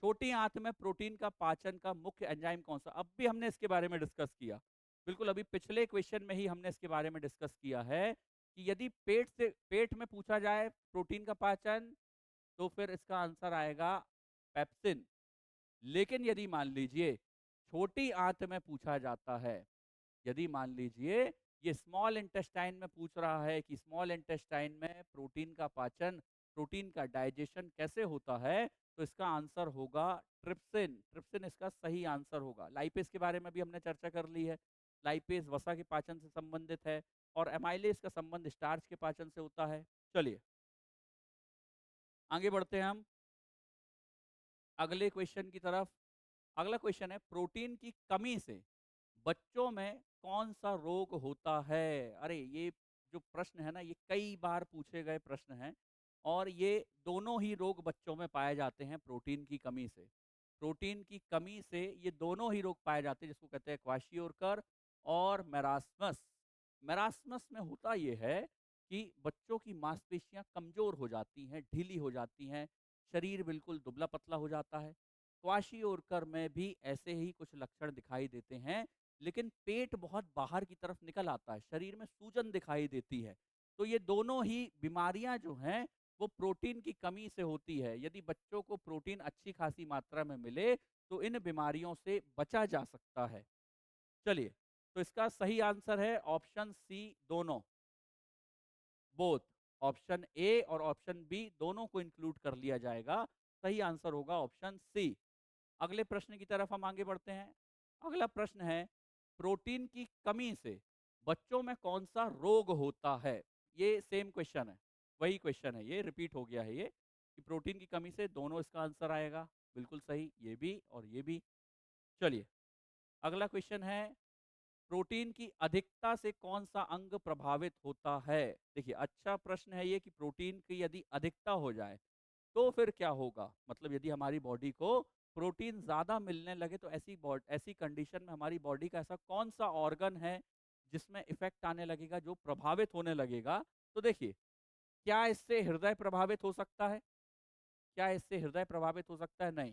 छोटी आंत में प्रोटीन का पाचन का मुख्य एंजाइम कौन सा। अब भी हमने इसके बारे में डिस्कस किया, बिल्कुल अभी पिछले क्वेश्चन में ही हमने इसके बारे में डिस्कस किया है कि यदि पेट में पूछा जाए प्रोटीन का पाचन, तो फिर इसका आंसर आएगा पेप्सिन। लेकिन यदि मान लीजिए छोटी आंत में पूछा जाता है, यदि मान लीजिए ये स्मॉल इंटेस्टाइन में पूछ रहा है कि स्मॉल इंटेस्टाइन में प्रोटीन का पाचन, प्रोटीन का डाइजेशन कैसे होता है, तो इसका आंसर होगा ट्रिप्सिन। ट्रिप्सिन इसका सही आंसर होगा। लाइपेज के बारे में भी हमने चर्चा कर ली है। लाइपेज वसा के पाचन से संबंधित है और एमाइलेज का संबंध स्टार्च के पाचन से होता है। चलिए आगे बढ़ते हैं हम अगले क्वेश्चन की तरफ। अगला क्वेश्चन है, प्रोटीन की कमी से बच्चों में कौन सा रोग होता है। अरे ये जो प्रश्न है ना, ये कई बार पूछे गए प्रश्न हैं और ये दोनों ही रोग बच्चों में पाए जाते हैं प्रोटीन की कमी से। प्रोटीन की कमी से ये दोनों ही रोग पाए जाते हैं, जिसको कहते हैं क्वाशियोरकर और मेरास्मस। मेरास्मस में होता ये है कि बच्चों की मांसपेशियां कमजोर हो जाती हैं, ढीली हो जाती हैं, शरीर बिल्कुल दुबला पतला हो जाता है। क्वाशियोरकर में भी ऐसे ही कुछ लक्षण दिखाई देते हैं, लेकिन पेट बहुत बाहर की तरफ निकल आता है, शरीर में सूजन दिखाई देती है। तो ये दोनों ही बीमारियां जो हैं वो प्रोटीन की कमी से होती है। यदि बच्चों को प्रोटीन अच्छी खासी मात्रा में मिले तो इन बीमारियों से बचा जा सकता है। चलिए, तो इसका सही आंसर है ऑप्शन सी, दोनों, बोथ। ऑप्शन ए और ऑप्शन बी दोनों को इंक्लूड कर लिया जाएगा। सही आंसर होगा ऑप्शन सी। अगले प्रश्न की तरफ हम आगे बढ़ते हैं। अगला प्रश्न है, प्रोटीन की कमी से बच्चों में कौन सा रोग होता है। ये सेम क्वेश्चन है, वही क्वेश्चन है, ये रिपीट हो गया है ये, कि प्रोटीन की कमी से दोनों इसका आंसर आएगा। बिल्कुल सही, ये भी और ये भी। चलिए अगला क्वेश्चन है, प्रोटीन की अधिकता से कौन सा अंग प्रभावित होता है। देखिए अच्छा प्रश्न है ये कि प्रोटीन की यदि अधिकता हो जाए तो फिर क्या होगा। मतलब यदि हमारी बॉडी को प्रोटीन ज्यादा मिलने लगे तो ऐसी कंडीशन में हमारी बॉडी का ऐसा कौन सा ऑर्गन है जिसमें इफेक्ट आने लगेगा, जो प्रभावित होने लगेगा। तो देखिए, क्या इससे हृदय प्रभावित हो सकता है। क्या इससे हृदय प्रभावित हो सकता है। नहीं,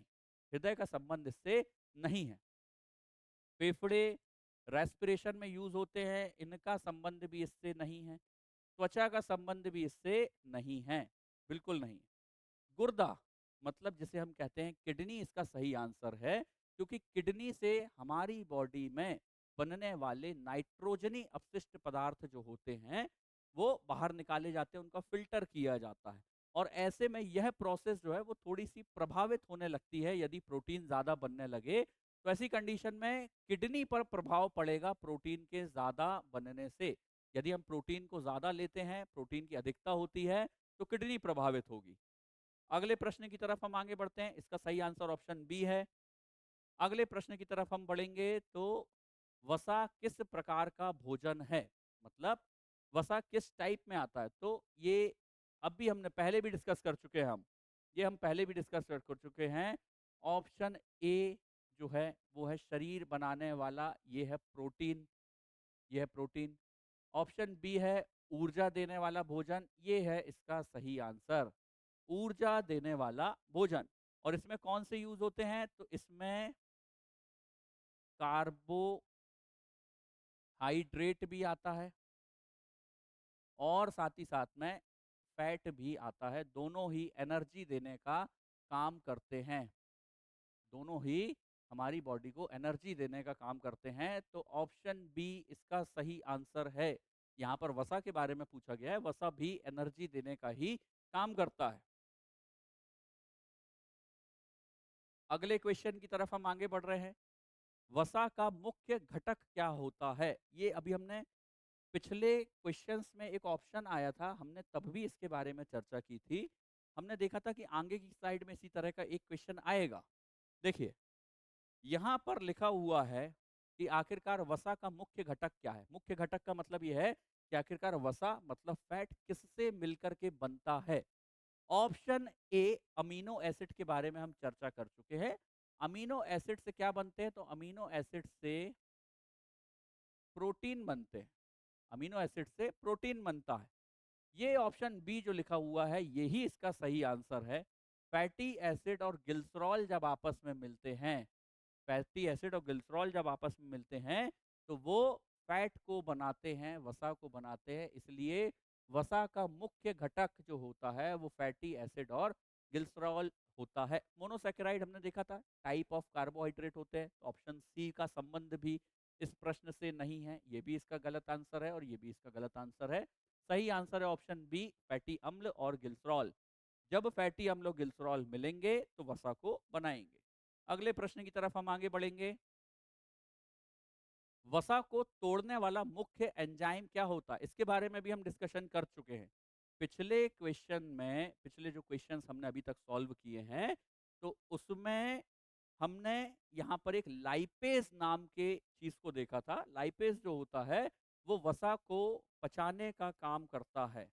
हृदय का संबंध इससे नहीं है। फेफड़े रेस्पिरेशन में यूज होते हैं, इनका संबंध भी इससे नहीं है। त्वचा का संबंध भी इससे नहीं है, बिल्कुल नहीं। गुर्दा, मतलब जिसे हम कहते हैं किडनी, इसका सही आंसर है, क्योंकि किडनी से हमारी बॉडी में बनने वाले नाइट्रोजनी अपशिष्ट पदार्थ जो होते हैं वो बाहर निकाले जाते हैं, उनका फिल्टर किया जाता है। और ऐसे में यह प्रोसेस जो है वो थोड़ी सी प्रभावित होने लगती है यदि प्रोटीन ज्यादा बनने लगे। तो ऐसी कंडीशन में किडनी पर प्रभाव पड़ेगा प्रोटीन के ज्यादा बनने से। यदि हम प्रोटीन को ज्यादा लेते हैं, प्रोटीन की अधिकता होती है, तो किडनी प्रभावित होगी। अगले प्रश्न की तरफ हम आगे बढ़ते हैं। इसका सही आंसर ऑप्शन बी है। अगले प्रश्न की तरफ हम बढ़ेंगे तो वसा किस प्रकार का भोजन है, मतलब वसा किस टाइप में आता है। तो ये अब भी हमने पहले भी डिस्कस कर चुके हैं हम, ये हम पहले भी डिस्कस कर चुके हैं। ऑप्शन ए जो है वो है शरीर बनाने वाला, ये है प्रोटीन, ये है प्रोटीन। ऑप्शन बी है ऊर्जा देने वाला भोजन, ये है इसका सही आंसर, ऊर्जा देने वाला भोजन। और इसमें कौन से यूज होते हैं, तो इसमें कार्बोहाइड्रेट भी आता है और साथ ही साथ में फैट भी आता है। दोनों ही एनर्जी देने का काम करते हैं, दोनों ही हमारी बॉडी को एनर्जी देने का काम करते हैं, तो ऑप्शन बी इसका सही आंसर है। यहाँ पर वसा के बारे में पूछा गया है, वसा भी एनर्जी देने का ही काम करता है। अगले क्वेश्चन की तरफ हम आगे बढ़ रहे हैं। वसा का मुख्य घटक क्या होता है? ये अभी हमने पिछले क्वेश्चंस में एक ऑप्शन आया था, हमने तब भी इसके बारे में चर्चा की थी। हमने देखा था कि आगे की स्लाइड में इसी तरह का एक क्वेश्चन आएगा। देखिए, यहाँ पर लिखा हुआ है कि आखिरकार वसा का मुख्य घटक क्या है? मुख्य घटक का मतलब ये है कि आखिरकार वसा मतलब फैट किससे मिलकर के बनता है? ऑप्शन ए अमीनो एसिड के बारे में हम चर्चा कर चुके हैं। अमीनो एसिड से क्या बनते हैं? तो अमीनो एसिड से प्रोटीन बनते हैं। अमीनो एसिड से प्रोटीन बनता है। ये ऑप्शन बी जो लिखा हुआ है, यही इसका सही आंसर है। फैटी एसिड और ग्लिसरॉल जब आपस में मिलते हैं, फैटी एसिड और ग्लिसरॉल जब आपस में मिलते हैं, तो वो फैट को बनाते हैं, वसा को बनाते हैं। इसलिए वसा का मुख्य घटक जो होता है वो फैटी एसिड और ग्लिसरॉल होता है। मोनोसैकेराइड हमने देखा था टाइप ऑफ कार्बोहाइड्रेट होते हैं, तो ऑप्शन सी का संबंध भी इस प्रश्न से नहीं है। ये भी इसका गलत आंसर है और ये भी इसका गलत आंसर है। सही आंसर है ऑप्शन बी, फैटी अम्ल और ग्लिसरॉल। जब फैटी अम्ल और ग्लिसरॉल मिलेंगे तो वसा को बनाएंगे। अगले प्रश्न की तरफ हम आगे बढ़ेंगे। वसा को तोड़ने वाला मुख्य एंजाइम क्या होता है? इसके बारे में भी हम डिस्कशन कर चुके हैं। पिछले क्वेश्चन में, पिछले जो क्वेश्चंस हमने अभी तक सॉल्व किए हैं, तो उसमें हमने यहाँ पर एक लाइपेज नाम के चीज को देखा था। लाइपेज जो होता है वो वसा को पचाने का काम करता है।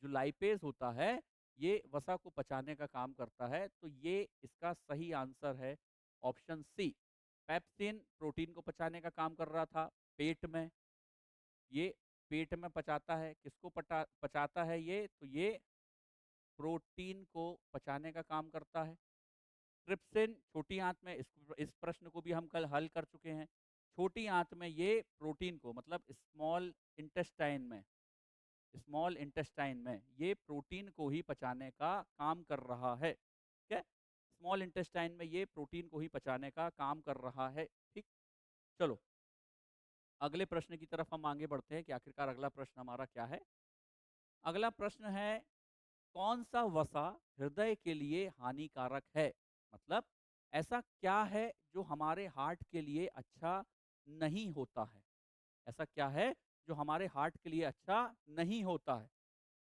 जो लाइपेज होता है ये वसा को पचाने का काम करता है, तो ये इसका सही आंसर है ऑप्शन सी। पेप्सिन प्रोटीन को पचाने का काम कर रहा था पेट में। ये पेट में पचाता है, किसको पचाता है ये? तो ये प्रोटीन को पचाने का काम करता है। ट्रिप्सिन छोटी आंत में, इस प्रश्न को भी हम कल हल कर चुके हैं। छोटी आंत में ये प्रोटीन को, मतलब स्मॉल इंटेस्टाइन में ये प्रोटीन को ही पचाने का काम कर रहा है। ठीक है, स्मॉल इंटेस्टाइन में ये प्रोटीन को ही पचाने का काम कर रहा है। ठीक, चलो अगले प्रश्न की तरफ हम आगे बढ़ते हैं कि आखिरकार अगला प्रश्न हमारा क्या है। अगला प्रश्न है, कौन सा वसा हृदय के लिए हानिकारक है? मतलब ऐसा क्या है जो हमारे हार्ट के लिए अच्छा नहीं होता है? ऐसा क्या है जो हमारे हार्ट के लिए अच्छा नहीं होता है?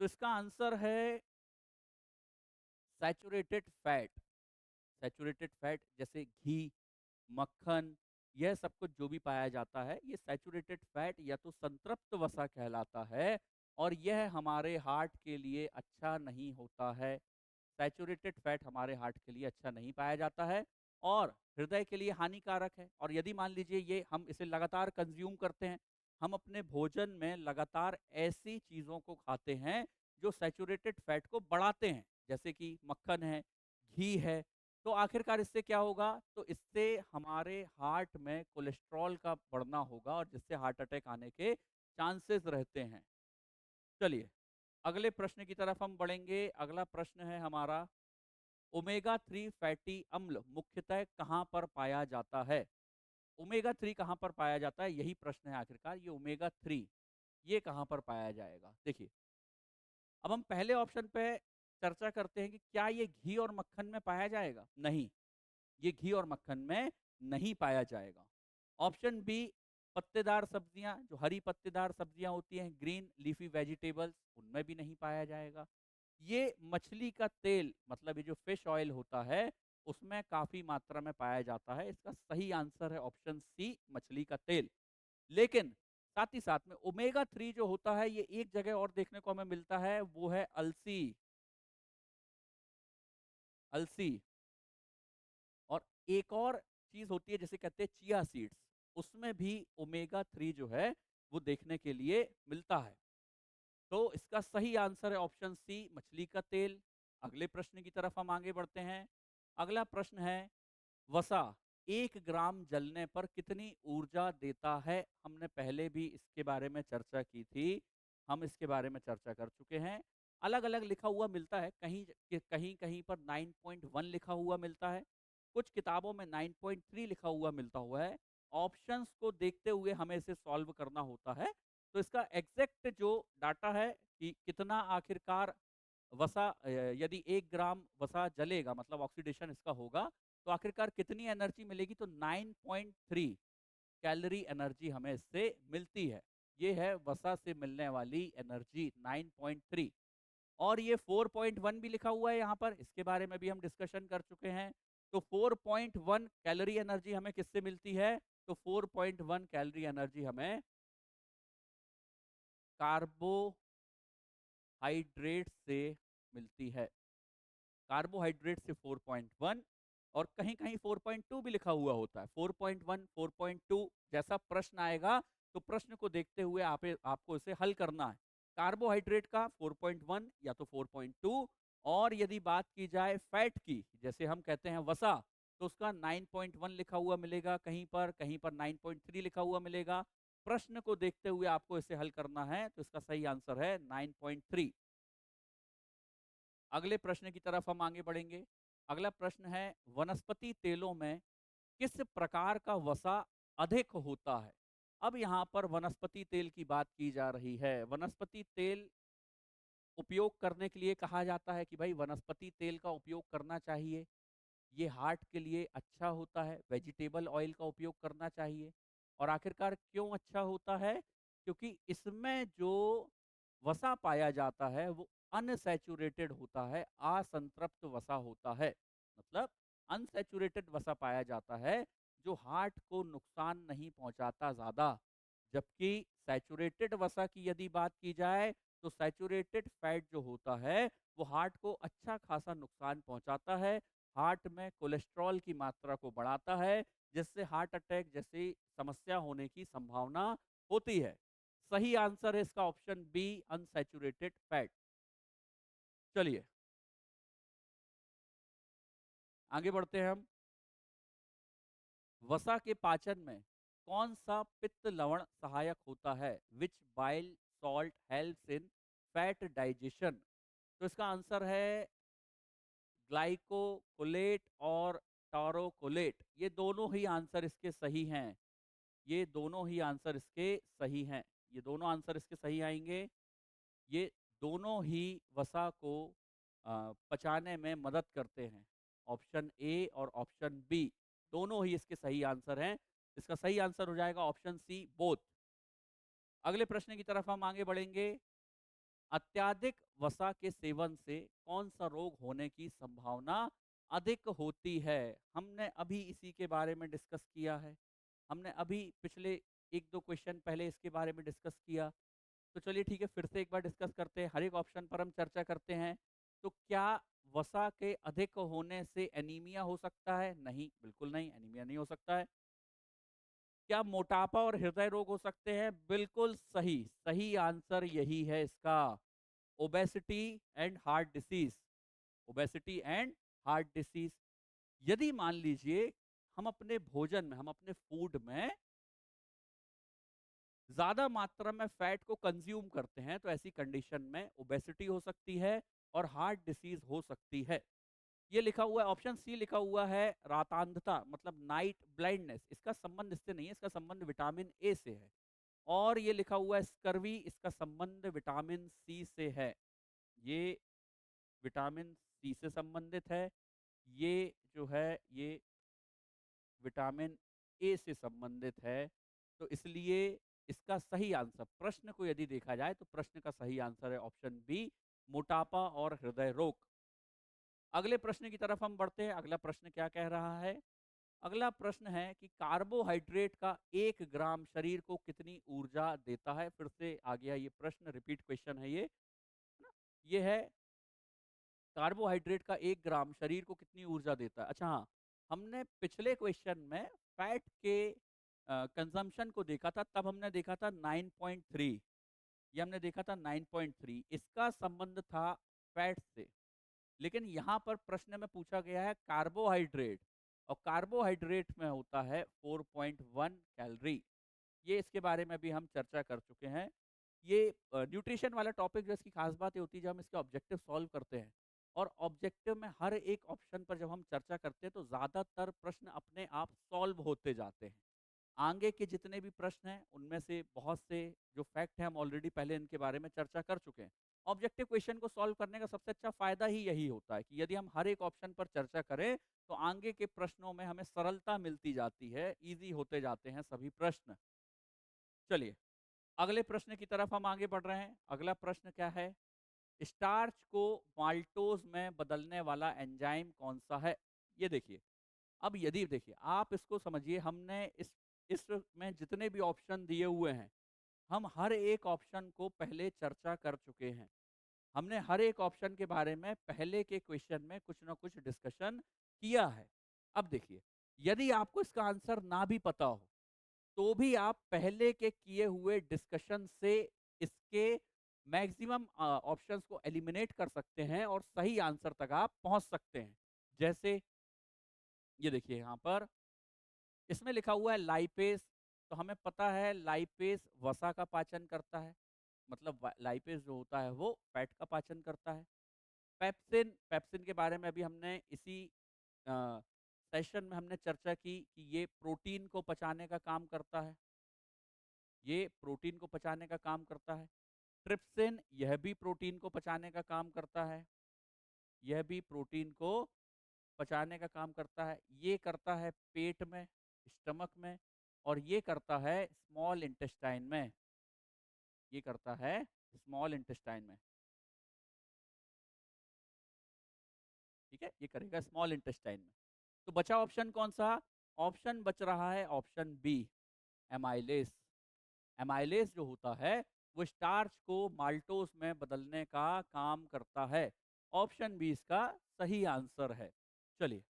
तो इसका आंसर है सैचुरेटेड फैट। सैचुरेटेड फैट जैसे घी, मक्खन, यह सब कुछ जो भी पाया जाता है, ये सैचुरेटेड फैट या तो संतृप्त वसा कहलाता है, और यह हमारे हार्ट के लिए अच्छा नहीं होता है। सैचुरेटेड फैट हमारे हार्ट के लिए अच्छा नहीं पाया जाता है और हृदय के लिए हानिकारक है। और यदि मान लीजिए ये हम इसे लगातार कंज्यूम करते हैं, हम अपने भोजन में लगातार ऐसी चीज़ों को खाते हैं जो सैचुरेटेड फैट को बढ़ाते हैं, जैसे कि मक्खन है, घी है, तो आखिरकार इससे क्या होगा? तो इससे हमारे हार्ट में कोलेस्ट्रॉल का बढ़ना होगा और जिससे हार्ट अटैक आने के चांसेस रहते हैं। चलिए अगले प्रश्न की तरफ हम बढ़ेंगे। अगला प्रश्न है हमारा, ओमेगा 3 फैटी अम्ल मुख्यतः कहाँ पर पाया जाता है? ओमेगा 3 कहाँ पर पाया जाता है, यही प्रश्न है आखिरकार। ये ओमेगा 3 ये कहाँ पर पाया जाएगा? देखिए, अब हम पहले ऑप्शन पे चर्चा करते हैं कि क्या ये घी और मक्खन में पाया जाएगा? नहीं, ये घी और मक्खन में नहीं पाया जाएगा। ऑप्शन बी, पत्तेदार सब्जियां, जो हरी पत्तेदार सब्जियां होती हैं, ग्रीन लीफी वेजिटेबल्स, उनमें भी नहीं पाया जाएगा। ये मछली का तेल, मतलब ये जो फिश ऑयल होता है, उसमें काफी मात्रा में पाया जाता है। इसका सही आंसर है ऑप्शन सी, मछली का तेल। लेकिन साथ ही साथ में ओमेगा 3 जो होता है, ये एक जगह और देखने को हमें मिलता है, वो है अलसी। अलसी। और एक और चीज होती है जिसे कहते हैं चिया सीड्स, उसमें भी ओमेगा 3 जो है वो देखने के लिए मिलता है। तो इसका सही आंसर है ऑप्शन सी, मछली का तेल। अगले प्रश्न की तरफ हम आगे बढ़ते हैं। अगला प्रश्न है, वसा 1 ग्राम जलने पर कितनी ऊर्जा देता है? हमने पहले भी इसके बारे में चर्चा की थी, हम इसके बारे में चर्चा कर चुके हैं। अलग अलग लिखा हुआ मिलता है, कहीं कहीं कहीं पर 9.1 लिखा हुआ मिलता है, कुछ किताबों में 9.3 लिखा हुआ मिलता हुआ है। ऑप्शंस को देखते हुए हमें इसे सॉल्व करना होता है। तो इसका एग्जैक्ट जो डाटा है कि कितना आखिरकार वसा यदि 1 ग्राम वसा जलेगा मतलब ऑक्सीडेशन इसका होगा, तो आखिरकार कितनी एनर्जी मिलेगी? तो 9.3 कैलोरी एनर्जी हमें इससे मिलती है। ये है वसा से मिलने वाली एनर्जी 9.3। और ये 4.1 भी लिखा हुआ है यहाँ पर, इसके बारे में भी हम डिस्कशन कर चुके हैं। तो 4.1 कैलोरी एनर्जी हमें किससे मिलती है? तो 4.1 कैलोरी एनर्जी हमें कार्बोहाइड्रेट से मिलती है। कार्बोहाइड्रेट से 4.1 और कहीं-कहीं 4.2 भी लिखा हुआ होता है। 4.1, 4.2 जैसा प्रश्न आएगा तो प्रश्न को देखते हुए आपको इसे हल करना है। कार्बोहाइड्रेट का 4.1 या तो 4.2 और यदि बात की जाए फैट की, जैसे हम कहते हैं वसा, तो उसका 9.1 लिखा हुआ मिलेगा कहीं पर 9.3 लिखा हुआ मिलेगा। प्रश्न को देखते हुए आपको इसे हल करना है, तो इसका सही आंसर है 9.3। अगले प्रश्न की तरफ हम आगे बढ़ेंगे। अगला प्रश्न है, वनस्पति तेलों में किस प्रकार का वसा अधिक होता है? अब यहाँ पर वनस्पति तेल की बात की जा रही है। वनस्पति तेल उपयोग करने के लिए कहा जाता है कि भाई वनस्पति तेल का उपयोग करना चाहिए, ये हार्ट के लिए अच्छा होता है, वेजिटेबल ऑयल का उपयोग करना चाहिए। और आखिरकार क्यों अच्छा होता है? क्योंकि इसमें जो वसा पाया जाता है वो अनसैचुरेटेड होता है, असंतृप्त वसा होता है। मतलब अनसैचुरेटेड वसा पाया जाता है जो हार्ट को नुकसान नहीं पहुंचाता ज्यादा। जबकि सैचुरेटेड वसा की यदि बात की जाए तो सैचुरेटेड फैट जो होता है वो हार्ट को अच्छा खासा नुकसान पहुंचाता है, हार्ट में कोलेस्ट्रॉल की मात्रा को बढ़ाता है, जिससे हार्ट अटैक जैसी समस्या होने की संभावना होती है। सही आंसर है इसका ऑप्शन बी, अनसैचुरेटेड फैट। चलिए आगे बढ़ते हैं हम। वसा के पाचन में कौन सा पित्त लवण सहायक होता है? Which bile salt helps in fat digestion? तो इसका आंसर है ग्लाइकोकोलेट और टारोकोलेट। ये दोनों ही आंसर इसके सही हैं। ये दोनों ही आंसर इसके सही हैं। ये दोनों आंसर इसके सही आएंगे। ये दोनों ही वसा को पचाने में मदद करते हैं। ऑप्शन ए और ऑप्शन बी दोनों ही इसके सही आंसर हैं। इसका सही आंसर हो जाएगा ऑप्शन सी, बोथ। अगले प्रश्न की तरफ हम आगे बढ़ेंगे। अत्याधिक वसा के सेवन से कौन सा रोग होने की संभावना अधिक होती है? हमने अभी इसी के बारे में डिस्कस किया है। हमने अभी पिछले एक दो क्वेश्चन पहले इसके बारे में डिस्कस किया। तो चलिए ठीक है, फिर से एक बार डिस्कस करते हैं, हर एक ऑप्शन पर हम चर्चा करते हैं। तो क्या वसा के अधिक होने से एनीमिया हो सकता है? नहीं, बिल्कुल नहीं, एनीमिया नहीं हो सकता है। क्या मोटापा और हृदय रोग हो सकते हैं? बिल्कुल सही, सही आंसर यही है इसका, obesity and heart disease. Obesity and heart disease. यदि मान लीजिए हम अपने भोजन में, हम अपने फूड में ज्यादा मात्रा में फैट को कंज्यूम करते हैं तो ऐसी कंडीशन में ओबेसिटी हो सकती है और हार्ट डिसीज हो सकती है। ये लिखा हुआ है, ऑप्शन सी लिखा हुआ है, रातांधता मतलब नाइट ब्लाइंडनेस, इसका संबंध इससे नहीं है, इसका संबंध विटामिन ए से है। और ये लिखा हुआ है स्कर्वी, इसका संबंध विटामिन सी से है। ये विटामिन सी से संबंधित है। ये जो है ये विटामिन ए से संबंधित है। तो इसलिए इसका सही आंसर, प्रश्न को यदि देखा जाए तो प्रश्न का सही आंसर है ऑप्शन बी, मोटापा और हृदय रोग। अगले प्रश्न की तरफ हम बढ़ते हैं। अगला प्रश्न क्या कह रहा है? अगला प्रश्न है कि कार्बोहाइड्रेट का 1 ग्राम शरीर को कितनी ऊर्जा देता है? फिर से आ गया ये प्रश्न, रिपीट क्वेश्चन है ये, है ना? ये है कार्बोहाइड्रेट का 1 ग्राम शरीर को कितनी ऊर्जा देता है। अच्छा हाँ, हमने पिछले क्वेश्चन में फैट के कंजम्पशन को देखा था, तब हमने देखा था 9.3। ये हमने देखा था 9.3, इसका संबंध था फैट से। लेकिन यहाँ पर प्रश्न में पूछा गया है कार्बोहाइड्रेट, और कार्बोहाइड्रेट में होता है 4.1 कैलोरी। ये इसके बारे में भी हम चर्चा कर चुके हैं। ये न्यूट्रिशन वाला टॉपिक जो इसकी खास बात ये होती है जब हम इसके ऑब्जेक्टिव सॉल्व करते हैं और ऑब्जेक्टिव में हर एक ऑप्शन पर जब हम चर्चा करते हैं तो ज़्यादातर प्रश्न अपने आप सॉल्व होते जाते हैं। आगे के जितने भी प्रश्न हैं, उनमें से बहुत से जो फैक्ट हैं, हम ऑलरेडी पहले इनके बारे में चर्चा कर चुके हैं। ऑब्जेक्टिव क्वेश्चन को सॉल्व करने का सबसे अच्छा फ़ायदा ही यही होता है कि यदि हम हर एक ऑप्शन पर चर्चा करें, तो आगे के प्रश्नों में हमें सरलता मिलती जाती है, ईज़ी होते जाते हैं सभी प्रश्न। चलिए, अगले प्रश्न की तरफ हम आगे बढ़ रहे हैं। अगला प्रश्न क्या है? स्टार्च को माल्टोज़ में बदलने वाला एंजाइम कौन-सा है? ये देखिए, अब यदि देखिए, आप इसको समझिए, हमने इसमें जितने भी ऑप्शन दिए हुए हैं, हम हर एक ऑप्शन को पहले चर्चा कर चुके हैं। हमने हर एक ऑप्शन के बारे में पहले के क्वेश्चन में कुछ ना कुछ डिस्कशन किया है। अब देखिए, यदि आपको इसका आंसर ना भी पता हो, तो भी आप पहले के किए हुए डिस्कशन से इसके मैक्सिमम ऑप्शंस को एलिमिनेट कर सकते हैं और सही आंसर तक आप पहुंच सकते हैं। जैसे ये देखिए, यहाँ पर इसमें लिखा हुआ है लाइपेस, तो हमें पता है लाइपेस वसा का पाचन करता है, मतलब लाइपेस जो होता है वो फैट का पाचन करता है। पेप्सिन, पेप्सिन के बारे में अभी हमने इसी सेशन में हमने चर्चा की कि ये प्रोटीन को पचाने का काम करता है, ये प्रोटीन को पचाने का काम करता है। ट्रिप्सिन, यह भी प्रोटीन को पचाने का काम करता है, यह भी प्रोटीन को पचाने का काम करता है। ये करता है पेट में, स्टमक में, और ये करता है स्मॉल इंटेस्टाइन में, ये करता है स्मॉल इंटेस्टाइन में, ठीक है? ये करेगा स्मॉल इंटेस्टाइन में। तो बचा ऑप्शन कौन-सा? ऑप्शन बच रहा है ऑप्शन बी, एमाइलेज। एमाइलेज जो होता है, वो स्टार्च को माल्टोज़ में बदलने का काम करता है। ऑप्शन बी इसका सही आंसर है। चलिए,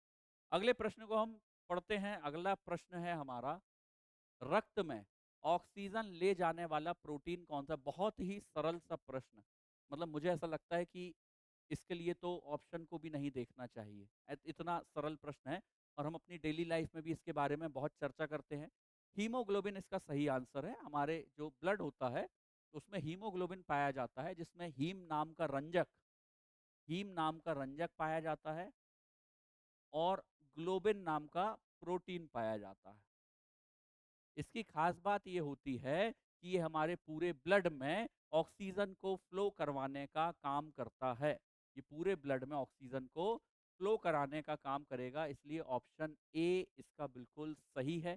अगले प्रश्न को हम पढ़ते हैं। अगला प्रश्न है हमारा, रक्त में ऑक्सीजन ले जाने वाला प्रोटीन कौन-सा? बहुत ही सरल सा प्रश्न। मतलब मुझे ऐसा लगता है कि इसके लिए तो ऑप्शन को भी नहीं देखना चाहिए। इतना सरल प्रश्न है और हम अपनी डेली लाइफ में भी इसके बारे में बहुत चर्चा करते हैं। हीमोग्लोबिन इसका सही आंसर है। हमारे जो ब्लड होता है, उसमें हीमोग्लोबिन पाया जाता है, जिसमें हीम नाम का रंजक पाया जाता है और ग्लोबिन नाम का प्रोटीन पाया जाता है। इसकी खास बात ये होती है कि ये हमारे पूरे ब्लड में ऑक्सीजन को फ्लो करवाने का काम करता है। ये पूरे ब्लड में ऑक्सीजन को फ्लो कराने का काम करेगा, इसलिए ऑप्शन ए इसका बिल्कुल सही है।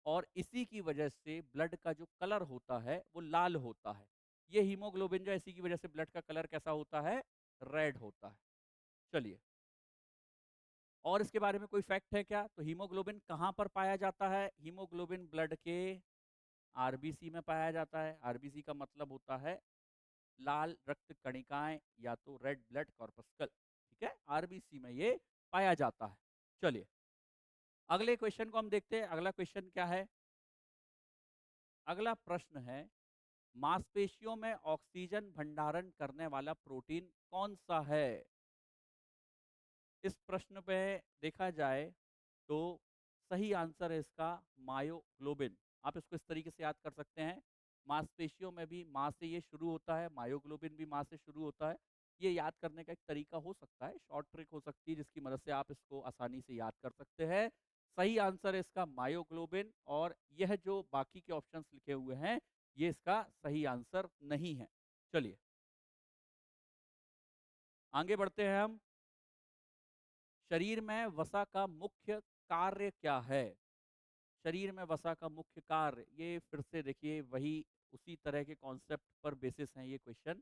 और इसी की वजह से ब्लड का जो कलर होता है वो लाल होता है। ये हीमोग्लोबिन जो है, इसी की वजह से ब्लड का कलर कैसा होता है? रेड होता है। चलिए, और इसके बारे में कोई फैक्ट है क्या? तो हीमोग्लोबिन कहाँ पर पाया जाता है? हीमोग्लोबिन ब्लड के आरबीसी में पाया जाता है। आरबीसी का मतलब होता है लाल रक्त कणिकाएं, या तो रेड ब्लड कॉर्पस्कल, ठीक है? आरबीसी में ये पाया जाता है। चलिए, अगले क्वेश्चन को हम देखते हैं। अगला क्वेश्चन क्या है? अगला प्रश्न है, मांसपेशियों में ऑक्सीजन भंडारण करने वाला प्रोटीन कौन सा है? इस प्रश्न पे देखा जाए तो सही आंसर है इसका मायोग्लोबिन। आप इसको इस तरीके से याद कर सकते हैं, मांसपेशियों में भी मां से ये शुरू होता है, मायोग्लोबिन भी मां से शुरू होता है। ये याद करने का एक तरीका हो सकता है, शॉर्ट ट्रिक हो सकती है, जिसकी मदद से आप इसको आसानी से याद कर सकते हैं। सही आंसर है इसका मायोग्लोबिन, और यह जो बाकी के ऑप्शंस लिखे हुए हैं, ये इसका सही आंसर नहीं है। चलिए, आगे बढ़ते हैं हम। शरीर में वसा का मुख्य कार्य क्या है? शरीर में वसा का मुख्य कार्य, ये फिर से देखिए वही उसी तरह के कॉन्सेप्ट पर बेसिस हैं ये क्वेश्चन।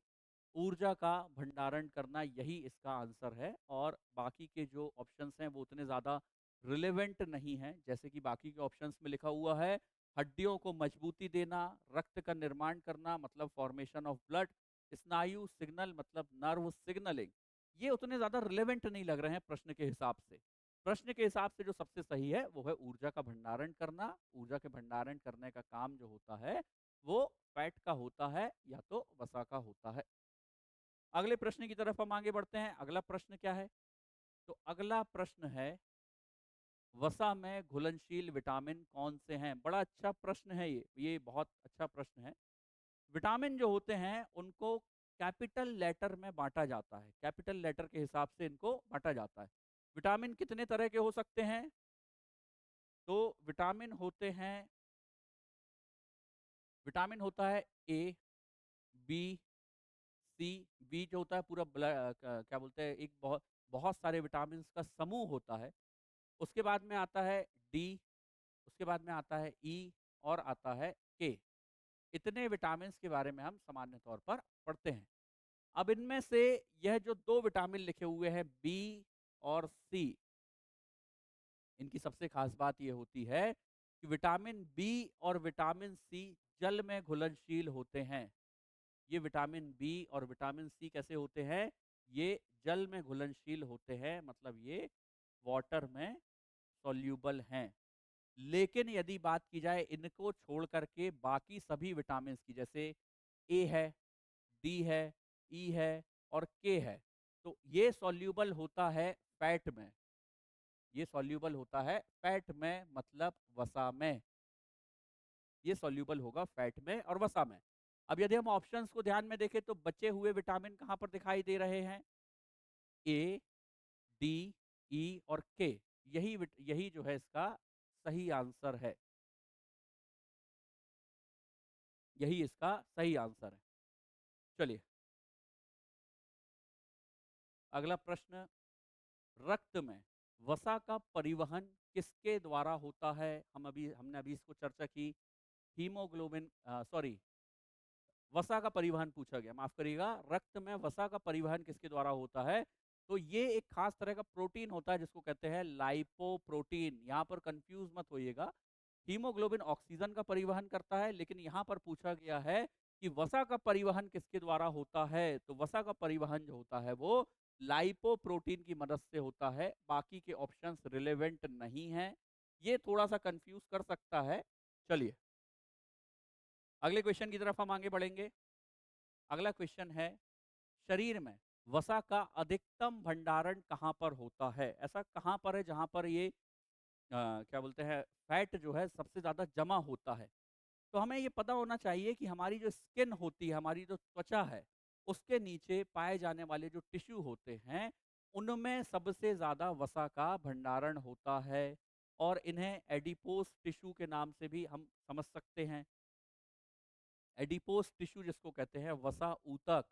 ऊर्जा का भंडारण करना, यही इसका आंसर है, और बाकी के जो ऑप्शंस हैं वो उतने ज़्यादा रिलेवेंट नहीं हैं। जैसे कि बाकी के ऑप्शंस में लिखा हुआ है, हड्डियों को मजबूती देना, रक्त का निर्माण करना मतलब फॉर्मेशन ऑफ ब्लड, स्नायु सिग्नल मतलब नर्व सिग्नलिंग, ये उतने ज़्यादा रिलेवेंट नहीं लग रहे हैं प्रश्न के हिसाब से। प्रश्न के हिसाब से जो सबसे सही है वो है ऊर्जा का भंडारण करना। ऊर्जा के भंडारण करने का काम जो होता है वो फैट का होता है या तो वसा का होता है। अगले प्रश्न की तरफ हम आगे बढ़ते हैं। अगला प्रश्न क्या है? तो अगला प्रश्न है, वसा में घुलनशील विटामिन कौन से हैं? बड़ा अच्छा प्रश्न है ये बहुत अच्छा प्रश्न है। विटामिन जो होते हैं उनको कैपिटल लेटर में बांटा जाता है, कैपिटल लेटर के हिसाब से इनको बांटा जाता है। विटामिन कितने तरह के हो सकते हैं? तो विटामिन होते हैं, विटामिन होता है ए, बी, सी। बी जो होता है पूरा क्या बोलते हैं, एक बहुत बहुत सारे विटामिन का समूह होता है। उसके बाद में आता है डी, उसके बाद में आता है ई और आता है के। इतने विटामिन के बारे में हम सामान्य तौर पर पढ़ते हैं। अब इनमें से यह जो दो विटामिन लिखे हुए हैं बी और सी, इनकी सबसे खास बात यह होती है कि विटामिन बी और विटामिन सी जल में घुलनशील होते हैं। ये विटामिन बी और विटामिन सी कैसे होते हैं? ये जल में घुलनशील होते हैं, मतलब ये वाटर में सॉल्यूबल हैं। लेकिन यदि बात की जाए इनको छोड़ करके बाकी सभी विटामिन की, जैसे ए है, डी है, ई है और के है, तो ये सॉल्यूबल होता है फैट में। ये सॉल्यूबल होता है फैट में, मतलब वसा में। ये सॉल्यूबल होगा फैट में और वसा में। अब यदि हम ऑप्शंस को ध्यान में देखें तो बचे हुए विटामिन कहां पर दिखाई दे रहे हैं? ए, डी, ई और के। यही जो है इसका सही आंसर है। यही इसका सही आंसर है। चलिए अगला प्रश्न, रक्त में वसा का परिवहन किसके द्वारा होता है? हमने अभी इसको चर्चा की। हीमोग्लोबिन, सॉरी, वसा का परिवहन पूछा गया, माफ करिएगा। रक्त में वसा का परिवहन किसके द्वारा होता है? तो ये एक खास तरह का प्रोटीन होता है जिसको कहते हैं लाइपोप्रोटीन। यहां पर कंफ्यूज मत होइएगा। हीमोग्लोबिन ऑक्सीजन का परिवहन करता है, लेकिन यहां पर पूछा गया है कि वसा का परिवहन किसके द्वारा होता है? तो वसा का परिवहन जो होता है वो लाइपोप्रोटीन की मदद से होता है। बाकी के ऑप्शंस रिलेवेंट नहीं है। ये थोड़ा सा कंफ्यूज कर सकता है। चलिए अगले क्वेश्चन की तरफ हम आगे बढ़ेंगे। अगला क्वेश्चन है, शरीर में वसा का अधिकतम भंडारण कहां पर होता है? ऐसा कहां पर है जहां पर ये क्या बोलते हैं, फैट जो है सबसे ज्यादा जमा होता है? तो हमें ये पता होना चाहिए कि हमारी जो स्किन होती है, हमारी जो त्वचा है, उसके नीचे पाए जाने वाले जो टिश्यू होते हैं, उनमें सबसे ज्यादा वसा का भंडारण होता है। और इन्हें एडिपोस टिश्यू के नाम से भी हम समझ सकते हैं। एडिपोस टिश्यू जिसको कहते हैं, वसा ऊतक,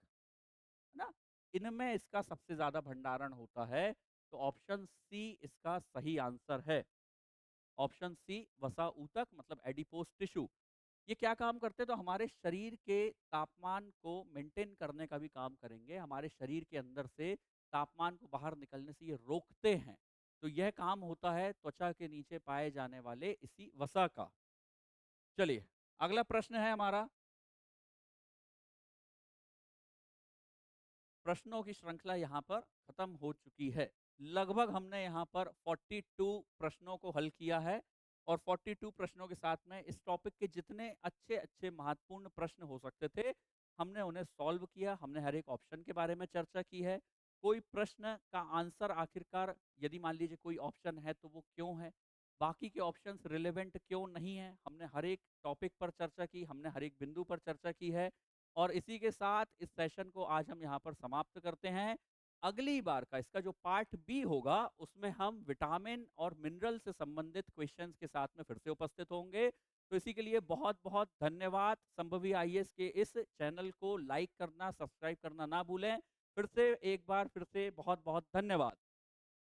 है ना, इनमें इसका सबसे ज्यादा भंडारण होता है। तो ऑप्शन सी इसका सही आंसर है। ऑप्शन सी वसा ऊतक मतलब एडिपोस टिश्यू। ये क्या काम करते हैं? तो हमारे शरीर के तापमान को मेंटेन करने का भी काम करेंगे। हमारे शरीर के अंदर से तापमान को बाहर निकलने से ये रोकते हैं। तो यह काम होता है त्वचा के नीचे पाए जाने वाले इसी वसा का। चलिए अगला प्रश्न है हमारा, प्रश्नों की श्रृंखला यहाँ पर खत्म हो चुकी है। लगभग हमने यहाँ पर 42 प्रश्नों को हल किया है। और 42 प्रश्नों के साथ में इस टॉपिक के जितने अच्छे अच्छे महत्वपूर्ण प्रश्न हो सकते थे, हमने उन्हें सॉल्व किया। हमने हर एक ऑप्शन के बारे में चर्चा की है। कोई प्रश्न का आंसर आखिरकार, यदि मान लीजिए कोई ऑप्शन है तो वो क्यों है, बाकी के ऑप्शंस रिलेवेंट क्यों नहीं है, हमने हर एक टॉपिक पर चर्चा की, हमने हर एक बिंदु पर चर्चा की है। और इसी के साथ इस सेशन को आज हम यहाँ पर समाप्त करते हैं। अगली बार का इसका जो पार्ट बी होगा, उसमें हम विटामिन और मिनरल से संबंधित क्वेश्चंस के साथ में फिर से उपस्थित होंगे। तो इसी के लिए बहुत बहुत धन्यवाद। संभवी आईएएस के इस चैनल को लाइक करना, सब्सक्राइब करना ना भूलें। फिर से एक बार फिर से बहुत बहुत धन्यवाद।